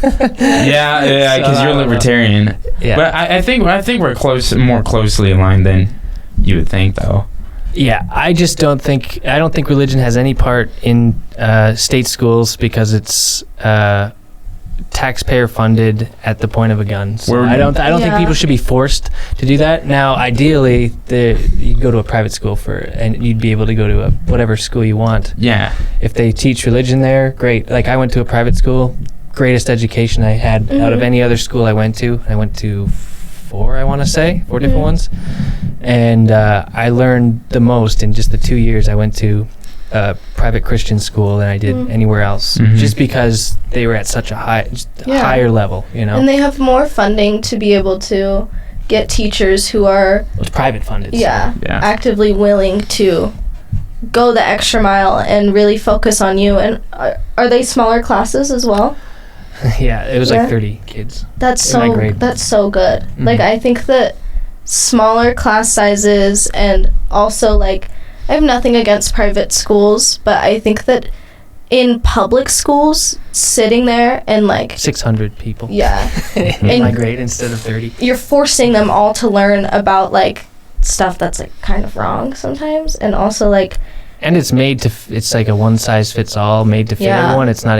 [SPEAKER 2] Because you're libertarian.
[SPEAKER 1] Yeah,
[SPEAKER 2] but I think we're more closely aligned than you would think, though.
[SPEAKER 1] Yeah, I don't think religion has any part in state schools because it's taxpayer funded at the point of a gun. So I don't think people should be forced to do that. Now, ideally, you'd go to a private school and you'd be able to go to whatever school you want.
[SPEAKER 2] Yeah.
[SPEAKER 1] If they teach religion there, great. Like, I went to a private school, greatest education I had out of any other school I went to. I went to four different ones. And I learned the most in just the 2 years I went to private Christian school than I did anywhere else, just because they were at such a higher level,
[SPEAKER 3] And they have more funding to be able to get teachers who are
[SPEAKER 1] private funded.
[SPEAKER 3] Actively willing to go the extra mile and really focus on you. And are they smaller classes as well?
[SPEAKER 1] Yeah, it was like 30 kids.
[SPEAKER 3] That's so good. Like, I think that smaller class sizes, and also, like, I have nothing against private schools, but I think that in public schools, sitting there and, like,
[SPEAKER 1] 600 people
[SPEAKER 3] in
[SPEAKER 1] my grade instead of 30,
[SPEAKER 3] you're forcing them all to learn about, like, stuff that's, like, kind of wrong sometimes, and also, like,
[SPEAKER 1] and it's made to it's like a one size fits all, made to fit everyone. It's not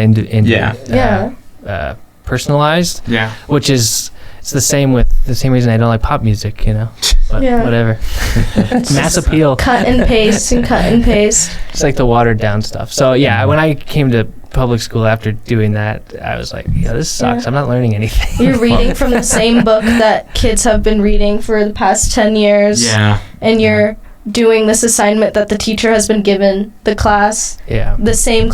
[SPEAKER 1] personalized, which is it's the same reason I don't like pop music, but whatever. Mass appeal,
[SPEAKER 3] cut and paste.
[SPEAKER 1] It's like the watered down stuff. So when I came to public school after doing that, I was like, this sucks. I'm not learning anything.
[SPEAKER 3] You're reading from the same book that kids have been reading for the past 10 years, and you're doing this assignment that the teacher has been given the class, the same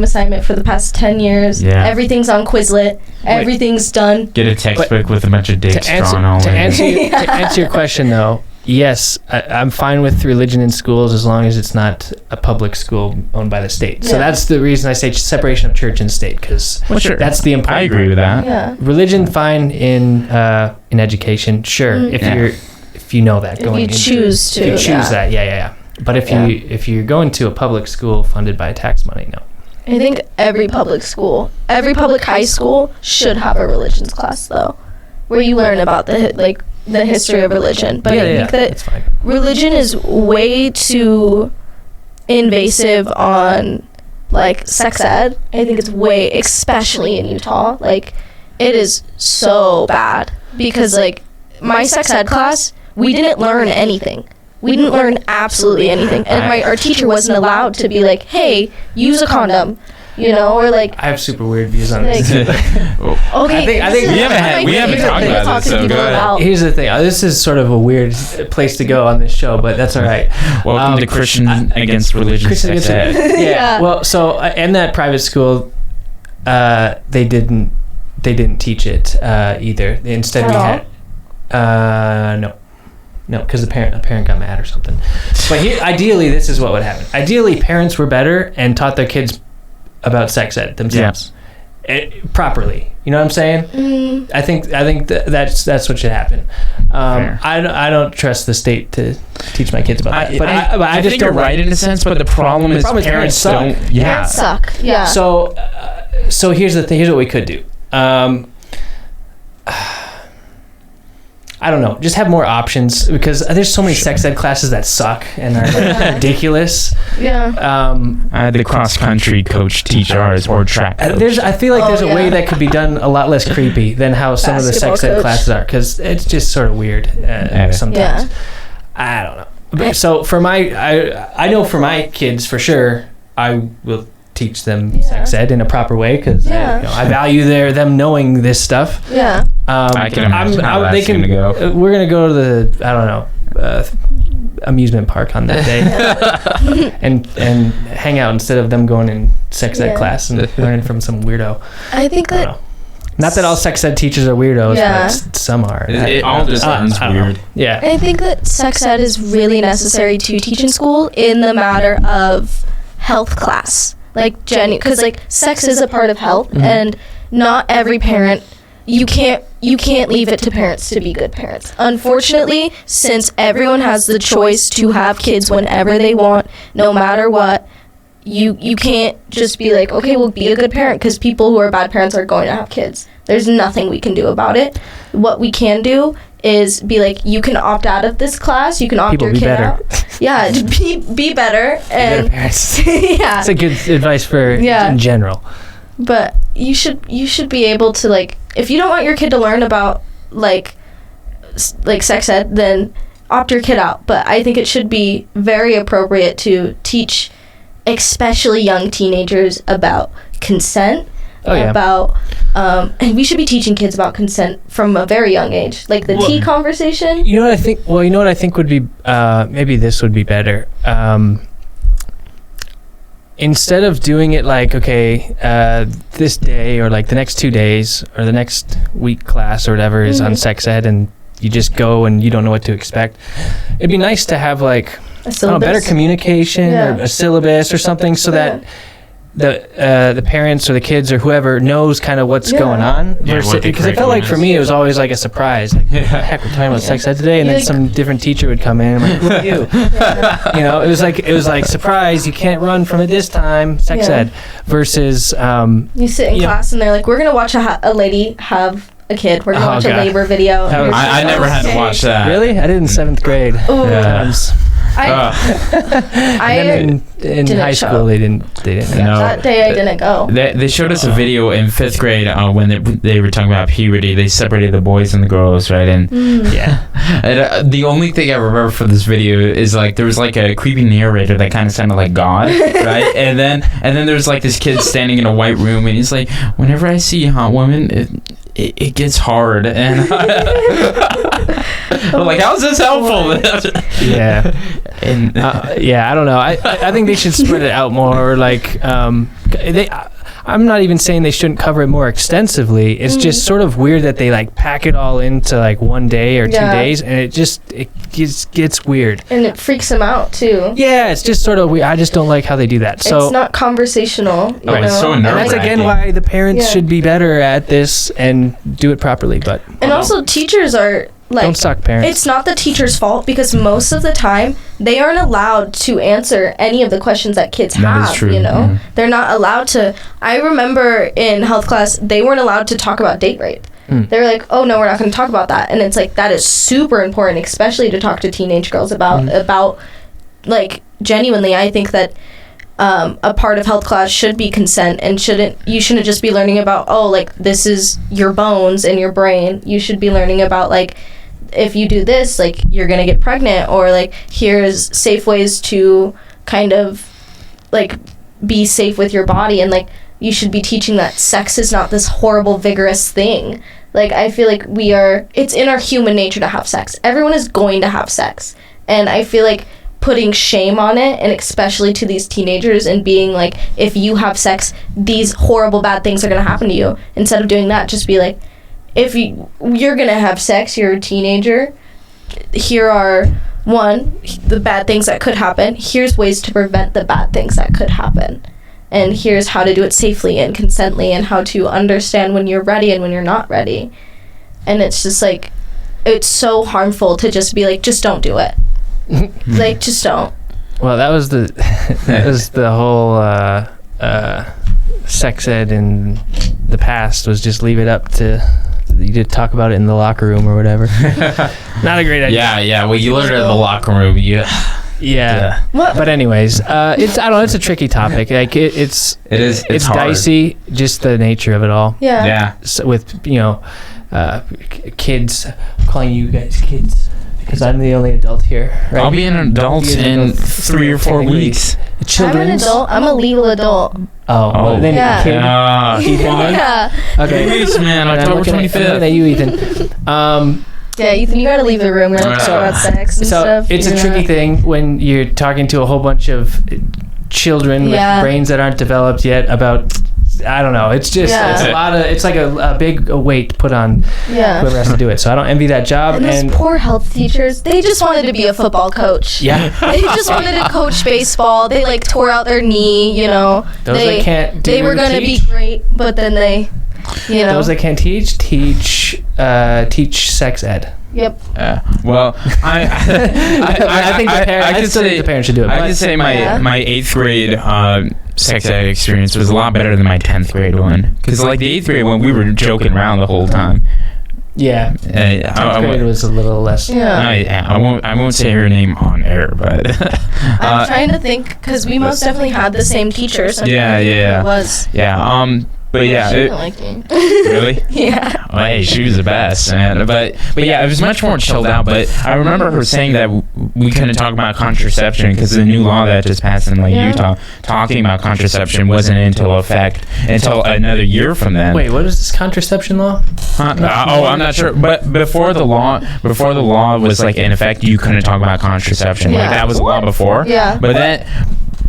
[SPEAKER 3] assignment for the past 10 years. Everything's on Quizlet. Everything's done.
[SPEAKER 2] Get a textbook with a bunch of dicks drawn all over.
[SPEAKER 1] To answer your question, though, yes, I'm fine with religion in schools as long as it's not a public school owned by the state. So that's the reason I say separation of church and state, because that's the important.
[SPEAKER 2] I agree with that.
[SPEAKER 3] Yeah.
[SPEAKER 1] Religion, fine in education, sure. If you know that
[SPEAKER 3] if you choose to.
[SPEAKER 1] If you choose that, But if you're going to a public school funded by tax money, no.
[SPEAKER 3] I think every public high school should have a religions class, though, where you learn about the history of religion. But I think that religion is way too invasive on, like, sex ed. I think it's especially in Utah, like, it is so bad, because, like, my sex ed class, we didn't learn anything. We didn't learn absolutely anything. And our teacher wasn't allowed to be like, hey, use a condom, or like...
[SPEAKER 1] I have super weird views on this.
[SPEAKER 3] Okay.
[SPEAKER 2] I think we haven't talked about this, so go ahead.
[SPEAKER 1] Here's the thing. This is sort of a weird place to go on this show, but that's all right.
[SPEAKER 2] Welcome to Christian Against Religion Sex Ed.
[SPEAKER 1] Yeah. Well, so in that private school, they didn't teach it either. Instead, we had... No, because the parent got mad or something. But ideally, this is what would happen. Ideally, parents were better and taught their kids about sex ed themselves properly. You know what I'm saying? I think that's what should happen. I don't trust the state to teach my kids about that. But I just
[SPEAKER 2] think
[SPEAKER 1] don't
[SPEAKER 2] you're right in a sense. But the problem is parents don't.
[SPEAKER 3] Parents suck. Yeah.
[SPEAKER 1] So here's the thing. Here's what we could do. I don't know. Just have more options, because there's so many sex ed classes that suck and are ridiculous.
[SPEAKER 3] Yeah.
[SPEAKER 2] The cross country coach teach ours, or track coach.
[SPEAKER 1] I feel like there's a way that could be done a lot less creepy than how some of the sex ed classes are, because it's just sort of weird sometimes. Yeah. I don't know. But so I know for my kids for sure, I will teach them sex ed in a proper way, because I value them knowing this stuff.
[SPEAKER 3] Yeah.
[SPEAKER 2] I can imagine how that's going to go.
[SPEAKER 1] We're going to go to the amusement park on that day and hang out instead of them going in sex ed class and learning from some weirdo.
[SPEAKER 3] I think that
[SPEAKER 1] not that all sex ed teachers are weirdos, but some are.
[SPEAKER 2] It all just sounds weird.
[SPEAKER 1] Yeah.
[SPEAKER 3] I think that sex ed is really necessary to teach in school in the matter of health class. Like, because like sex is a part of health, and not every parent, you can't leave it to parents to be good parents. Unfortunately, since everyone has the choice to have kids whenever they want, no matter what, you can't just be like, okay, well, be a good parent, because people who are bad parents are going to have kids. There's nothing we can do about it. What we can do is be like, you can opt out of this class, you can opt your kid out. Yeah, be better. And
[SPEAKER 1] better parents.
[SPEAKER 3] yeah.
[SPEAKER 1] It's a good advice for in general.
[SPEAKER 3] But you should be able to, like, if you don't want your kid to learn about like sex ed, then opt your kid out. But I think it should be very appropriate to teach especially young teenagers about consent, about and we should be teaching kids about consent from a very young age, like the tea conversation.
[SPEAKER 1] You know what I think? Well, you know what I think would be maybe this would be better. Instead of doing it like, okay, this day or like the next 2 days or the next week class or whatever is on sex ed, and you just go and you don't know what to expect, it'd be nice to have like better communication or a syllabus or something, so that the parents or the kids or whoever knows kind of what's going on. Because it felt like for me it was always like a surprise. Like, heck, we're talking about sex ed today, and then some different teacher would come in and I'm like, who are you? You know, it was like surprise, you can't run from it this time, sex ed. Versus
[SPEAKER 3] you sit in class and they're like, we're gonna watch a lady have a kid. We're gonna watch a labor video.
[SPEAKER 2] I never had to watch that.
[SPEAKER 1] Really? I did in 7th grade. In high school they didn't
[SPEAKER 2] no.
[SPEAKER 3] That day I didn't go.
[SPEAKER 2] They showed us a video in 5th grade when they were talking about puberty. They separated the boys and the girls, right? And and, the only thing I remember from this video is like there was like a creepy narrator that kind of sounded like God, right? And then there's like this kid standing in a white room, and he's like, whenever I see a hot woman, it gets hard, and I'm like, how's this helpful?
[SPEAKER 1] And I don't know. I think they should spread it out more. Like I'm not even saying they shouldn't cover it more extensively. It's just sort of weird that they like pack it all into like 1 day or 2 days, and it just gets weird.
[SPEAKER 3] And it freaks them out too.
[SPEAKER 1] Yeah, it's just sort of weird. I just don't like how they do that. So
[SPEAKER 3] it's not conversational.
[SPEAKER 2] It's so nerve-wracking.
[SPEAKER 1] And that's again why the parents should be better at this and do it properly. But
[SPEAKER 3] also teachers are. Like,
[SPEAKER 1] don't suck, parents.
[SPEAKER 3] It's not the teacher's fault, because most of the time they aren't allowed to answer any of the questions that kids have.
[SPEAKER 2] That is true.
[SPEAKER 3] You know, they're not allowed to. I remember in health class they weren't allowed to talk about date rape. They were like, "Oh no, we're not going to talk about that." And it's like that is super important, especially to talk to teenage girls about like genuinely. I think that a part of health class should be consent, and you shouldn't just be learning about like this is your bones and your brain. You should be learning about like, if you do this, like, you're gonna get pregnant, or like, here's safe ways to kind of like be safe with your body, and like you should be teaching that sex is not this horrible vigorous thing. Like, I feel like it's in our human nature to have sex. Everyone is going to have sex, and I feel like putting shame on it, and especially to these teenagers, and being like, if you have sex, these horrible bad things are gonna happen to you. Instead of doing that, just be like, if you're gonna have sex, you're a teenager, here are the bad things that could happen, here's ways to prevent the bad things that could happen, and here's how to do it safely and consently, and how to understand when you're ready and when you're not ready. And it's just like, it's so harmful to just be like, just don't do it. Like, just don't.
[SPEAKER 1] Well, that was the whole sex ed in the past, was just leave it up to you to talk about it in the locker room or whatever. Not a great idea.
[SPEAKER 2] Yeah. Well, you learned it in the locker room.
[SPEAKER 1] Yeah. But anyways, I don't know. It's a tricky topic. Like it's hard. Dicey. Just the nature of it all.
[SPEAKER 3] Yeah.
[SPEAKER 2] Yeah.
[SPEAKER 1] So with kids, I'm calling you guys kids because I'm the only adult here. Right?
[SPEAKER 2] I'll be an adult in 3 or 4 weeks.
[SPEAKER 3] I'm an adult. I'm a legal adult.
[SPEAKER 1] Well, then
[SPEAKER 3] Yeah.
[SPEAKER 1] Okay.
[SPEAKER 2] Peace, man. October 25th.
[SPEAKER 1] Looking at you, Ethan.
[SPEAKER 3] Yeah, Ethan, you gotta leave the room. We're gonna talk about sex and stuff.
[SPEAKER 1] It's a tricky thing when you're talking to a whole bunch of children with brains that aren't developed yet about, I don't know. It's just it's a lot of. It's like a big weight put on whoever has to do it. So I don't envy that job.
[SPEAKER 3] And those poor health teachers, they just wanted to be a football coach.
[SPEAKER 1] Yeah.
[SPEAKER 3] They just wanted to coach baseball. They like tore out their knee. You know.
[SPEAKER 1] Those that can't.
[SPEAKER 3] They were gonna be great, but then they. You know.
[SPEAKER 1] Those that can't teach sex ed.
[SPEAKER 3] Yep.
[SPEAKER 2] Well, I think
[SPEAKER 1] the parents should do it.
[SPEAKER 2] I could say my 8th grade sex ed experience was a lot better than my 10th grade one, because like the 8th grade one, we were joking around the whole time.
[SPEAKER 1] Yeah. 10th grade was a little less.
[SPEAKER 2] Yeah. I won't say her name on air, but
[SPEAKER 3] I'm trying to think, because we most definitely had the same teacher. So
[SPEAKER 2] yeah.
[SPEAKER 3] It was.
[SPEAKER 2] Yeah. But yeah,
[SPEAKER 3] she didn't like me.
[SPEAKER 2] Really?
[SPEAKER 3] Yeah.
[SPEAKER 2] Well, hey, she was the best, man. But yeah, it was much more chilled out. But I remember her saying that we couldn't talk about contraception because the new law that just passed in Utah, talking about contraception wasn't until another year from then.
[SPEAKER 1] Wait, what is this contraception law?
[SPEAKER 2] I'm not sure. But before the law was like in effect, you couldn't talk about contraception.
[SPEAKER 3] Yeah.
[SPEAKER 2] Like that was the law before.
[SPEAKER 3] Yeah.
[SPEAKER 2] But then.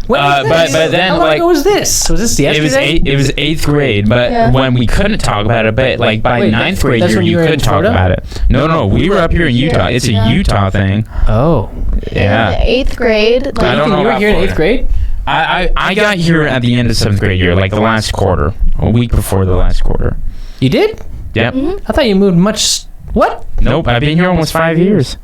[SPEAKER 2] But then
[SPEAKER 1] how long ago was this? Was this yesterday?
[SPEAKER 2] It was 8th grade, but when we couldn't talk about it, but like by 9th grade year, you could talk about it. No, we were up here in Utah. It's a Utah thing.
[SPEAKER 1] Oh,
[SPEAKER 2] yeah.
[SPEAKER 3] In 8th grade. Like,
[SPEAKER 2] I don't know.
[SPEAKER 1] You were here in 8th grade?
[SPEAKER 2] I got here at the end of 7th grade year, like the last quarter, a week before the last quarter.
[SPEAKER 1] You did?
[SPEAKER 2] Yep.
[SPEAKER 3] Mm-hmm.
[SPEAKER 1] I thought you moved much. What?
[SPEAKER 2] Nope, I've been here almost 5 years.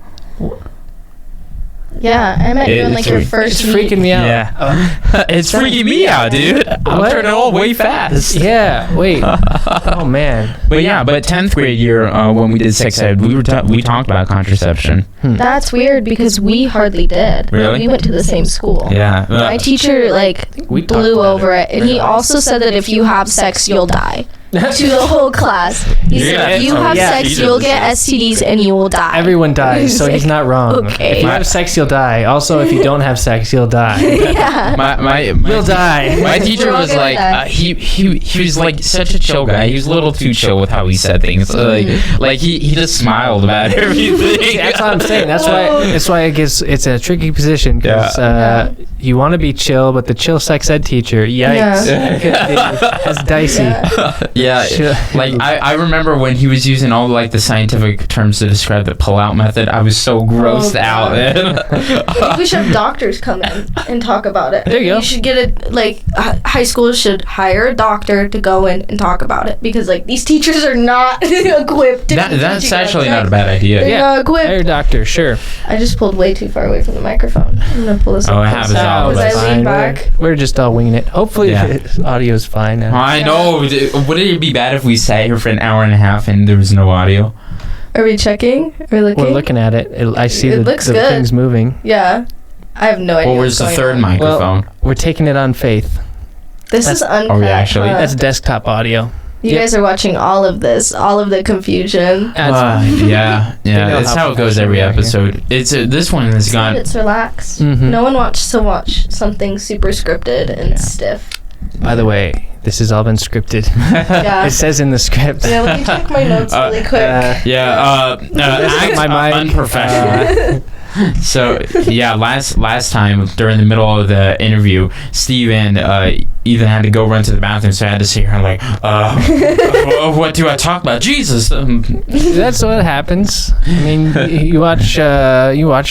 [SPEAKER 3] Yeah, I met you in like your first
[SPEAKER 1] It's freaking me out.
[SPEAKER 2] Yeah. It's freaking me out, dude. I'm turning old way fast.
[SPEAKER 1] Yeah, wait. Oh, man.
[SPEAKER 2] But 10th grade year, when we did sex ed, we talked about contraception.
[SPEAKER 3] That's weird because we hardly did.
[SPEAKER 2] Really?
[SPEAKER 3] We went to the same school.
[SPEAKER 2] Yeah.
[SPEAKER 3] My teacher blew over it, and he also said that if you have sex, you'll die. To the whole class. He said, if you have sex, you'll get STDs and you will die.
[SPEAKER 1] Everyone dies, so he's not wrong.
[SPEAKER 3] Okay.
[SPEAKER 1] If you have sex, you'll die. Also, if you don't have sex, you'll die.
[SPEAKER 3] Yeah.
[SPEAKER 1] You'll die.
[SPEAKER 2] My teacher was like, he was like such a chill guy. He was a little too chill with how he said things. Like he just smiled about everything.
[SPEAKER 1] That's what I'm saying. That's why I guess it's a tricky position because you want to be chill, but the chill sex ed teacher, yikes, that's dicey.
[SPEAKER 2] Yeah, like I remember when he was using all like the scientific terms to describe the pull-out method. I was so grossed out.
[SPEAKER 3] I think we should have doctors come in and talk about it.
[SPEAKER 1] There you go.
[SPEAKER 3] You should get it. Like high schools should hire a doctor to go in and talk about it because like these teachers are not equipped.
[SPEAKER 2] That's actually not a bad idea.
[SPEAKER 3] They're not equipped.
[SPEAKER 1] Hire a doctor, sure.
[SPEAKER 3] I just pulled way too far away from the microphone. I'm gonna pull this up.
[SPEAKER 2] Oh, it happens all
[SPEAKER 3] because I lean back.
[SPEAKER 1] We're just all winging it. Hopefully, the audio is fine now.
[SPEAKER 2] I know. Would it be bad if we sat here for an hour and a half and there was no audio?
[SPEAKER 3] Are we checking? Are we looking?
[SPEAKER 1] We're looking at it. I see the
[SPEAKER 3] looks good.
[SPEAKER 1] things moving.
[SPEAKER 3] Yeah. I have no idea.
[SPEAKER 2] Well, where's the third
[SPEAKER 3] on.
[SPEAKER 2] microphone?
[SPEAKER 1] Well, we're taking it on faith.
[SPEAKER 3] This is uncut.
[SPEAKER 2] Are we actually?
[SPEAKER 1] That's desktop audio.
[SPEAKER 3] You guys are watching all of this, all of the confusion.
[SPEAKER 2] Yeah. That's how it goes every episode. It's this one has gone.
[SPEAKER 3] It's relaxed.
[SPEAKER 1] Mm-hmm.
[SPEAKER 3] No one wants to watch something super scripted and stiff.
[SPEAKER 1] By the way, this has all been scripted.
[SPEAKER 3] Yeah.
[SPEAKER 1] It says in the script.
[SPEAKER 3] Yeah, let me check my notes really quick.
[SPEAKER 1] My mic.
[SPEAKER 2] Unprofessional. So last time during the middle of the interview, Steve and Ethan had to go run to the bathroom, so I had to sit here like, what do I talk about? Jesus.
[SPEAKER 1] That's what happens. I mean, you watch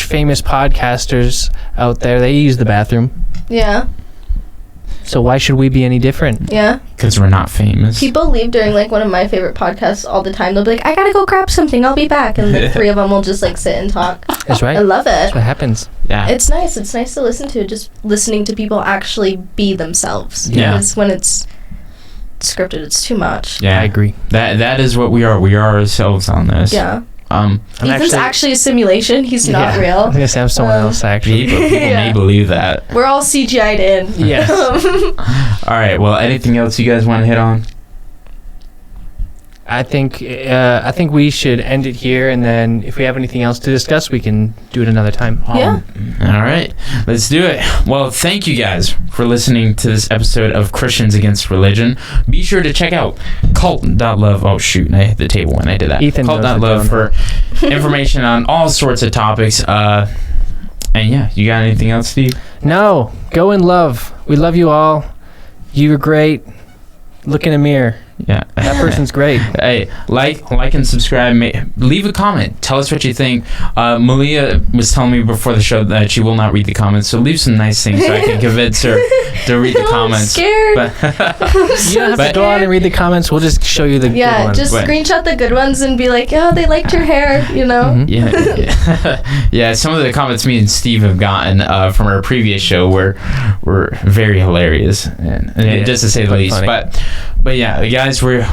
[SPEAKER 1] famous podcasters out there. They use the bathroom.
[SPEAKER 3] Yeah.
[SPEAKER 1] So why should we be any different?
[SPEAKER 3] Yeah.
[SPEAKER 2] Because we're not famous.
[SPEAKER 3] People leave during like one of my favorite podcasts all the time. They'll be like, I gotta go grab something. I'll be back. And the three of them will just like sit and talk.
[SPEAKER 1] That's right.
[SPEAKER 3] I love it.
[SPEAKER 1] That's what happens.
[SPEAKER 2] Yeah.
[SPEAKER 3] It's nice. It's nice to listen to. Just listening to people actually be themselves.
[SPEAKER 2] Yeah.
[SPEAKER 3] Because when it's scripted, it's too much.
[SPEAKER 2] Yeah,
[SPEAKER 1] I agree.
[SPEAKER 2] That is what we are. We are ourselves on this.
[SPEAKER 3] Yeah.
[SPEAKER 2] Ethan's
[SPEAKER 3] actually a simulation. He's not real.
[SPEAKER 1] I guess I have someone else actually.
[SPEAKER 2] People may believe that.
[SPEAKER 3] We're all CGI'd in.
[SPEAKER 1] Yes.
[SPEAKER 2] All right. Well, anything else you guys want to hit on?
[SPEAKER 1] I think we should end it here, and then if we have anything else to discuss, we can do it another time.
[SPEAKER 3] Yeah.
[SPEAKER 2] All right, let's do it. Well, thank you guys for listening to this episode of Christians Against Religion. Be sure to check out cult.love. Oh shoot, I hit the table when I did that.
[SPEAKER 1] Ethan
[SPEAKER 2] Cult.love for information on all sorts of topics. And yeah, you got anything else, Steve?
[SPEAKER 1] No, go in love. We love you all. You're great. Look in a mirror.
[SPEAKER 2] Yeah,
[SPEAKER 1] that person's great.
[SPEAKER 2] Hey, like and subscribe. Leave a comment. Tell us what you think. Maliyah was telling me before the show that she will not read the comments, so leave some nice things so I can convince her to read the comments.
[SPEAKER 3] I'm scared.
[SPEAKER 2] But
[SPEAKER 1] you don't have to go on and read the comments. We'll just show you the good ones.
[SPEAKER 3] Just screenshot the good ones and be like, oh, they liked your hair, you know?
[SPEAKER 2] Yeah. Some of the comments me and Steve have gotten from our previous show were very hilarious, and just to say the least.
[SPEAKER 1] Funny.
[SPEAKER 2] But yeah, guys, we're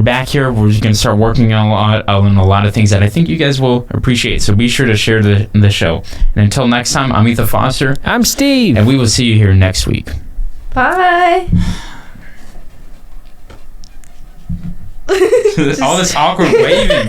[SPEAKER 2] back here. We're going to start working on a lot of things that I think you guys will appreciate. So be sure to share the show. And until next time, I'm Ethan Foster.
[SPEAKER 1] I'm Steve.
[SPEAKER 2] And we will see you here next week.
[SPEAKER 3] Bye.
[SPEAKER 2] All this awkward waving.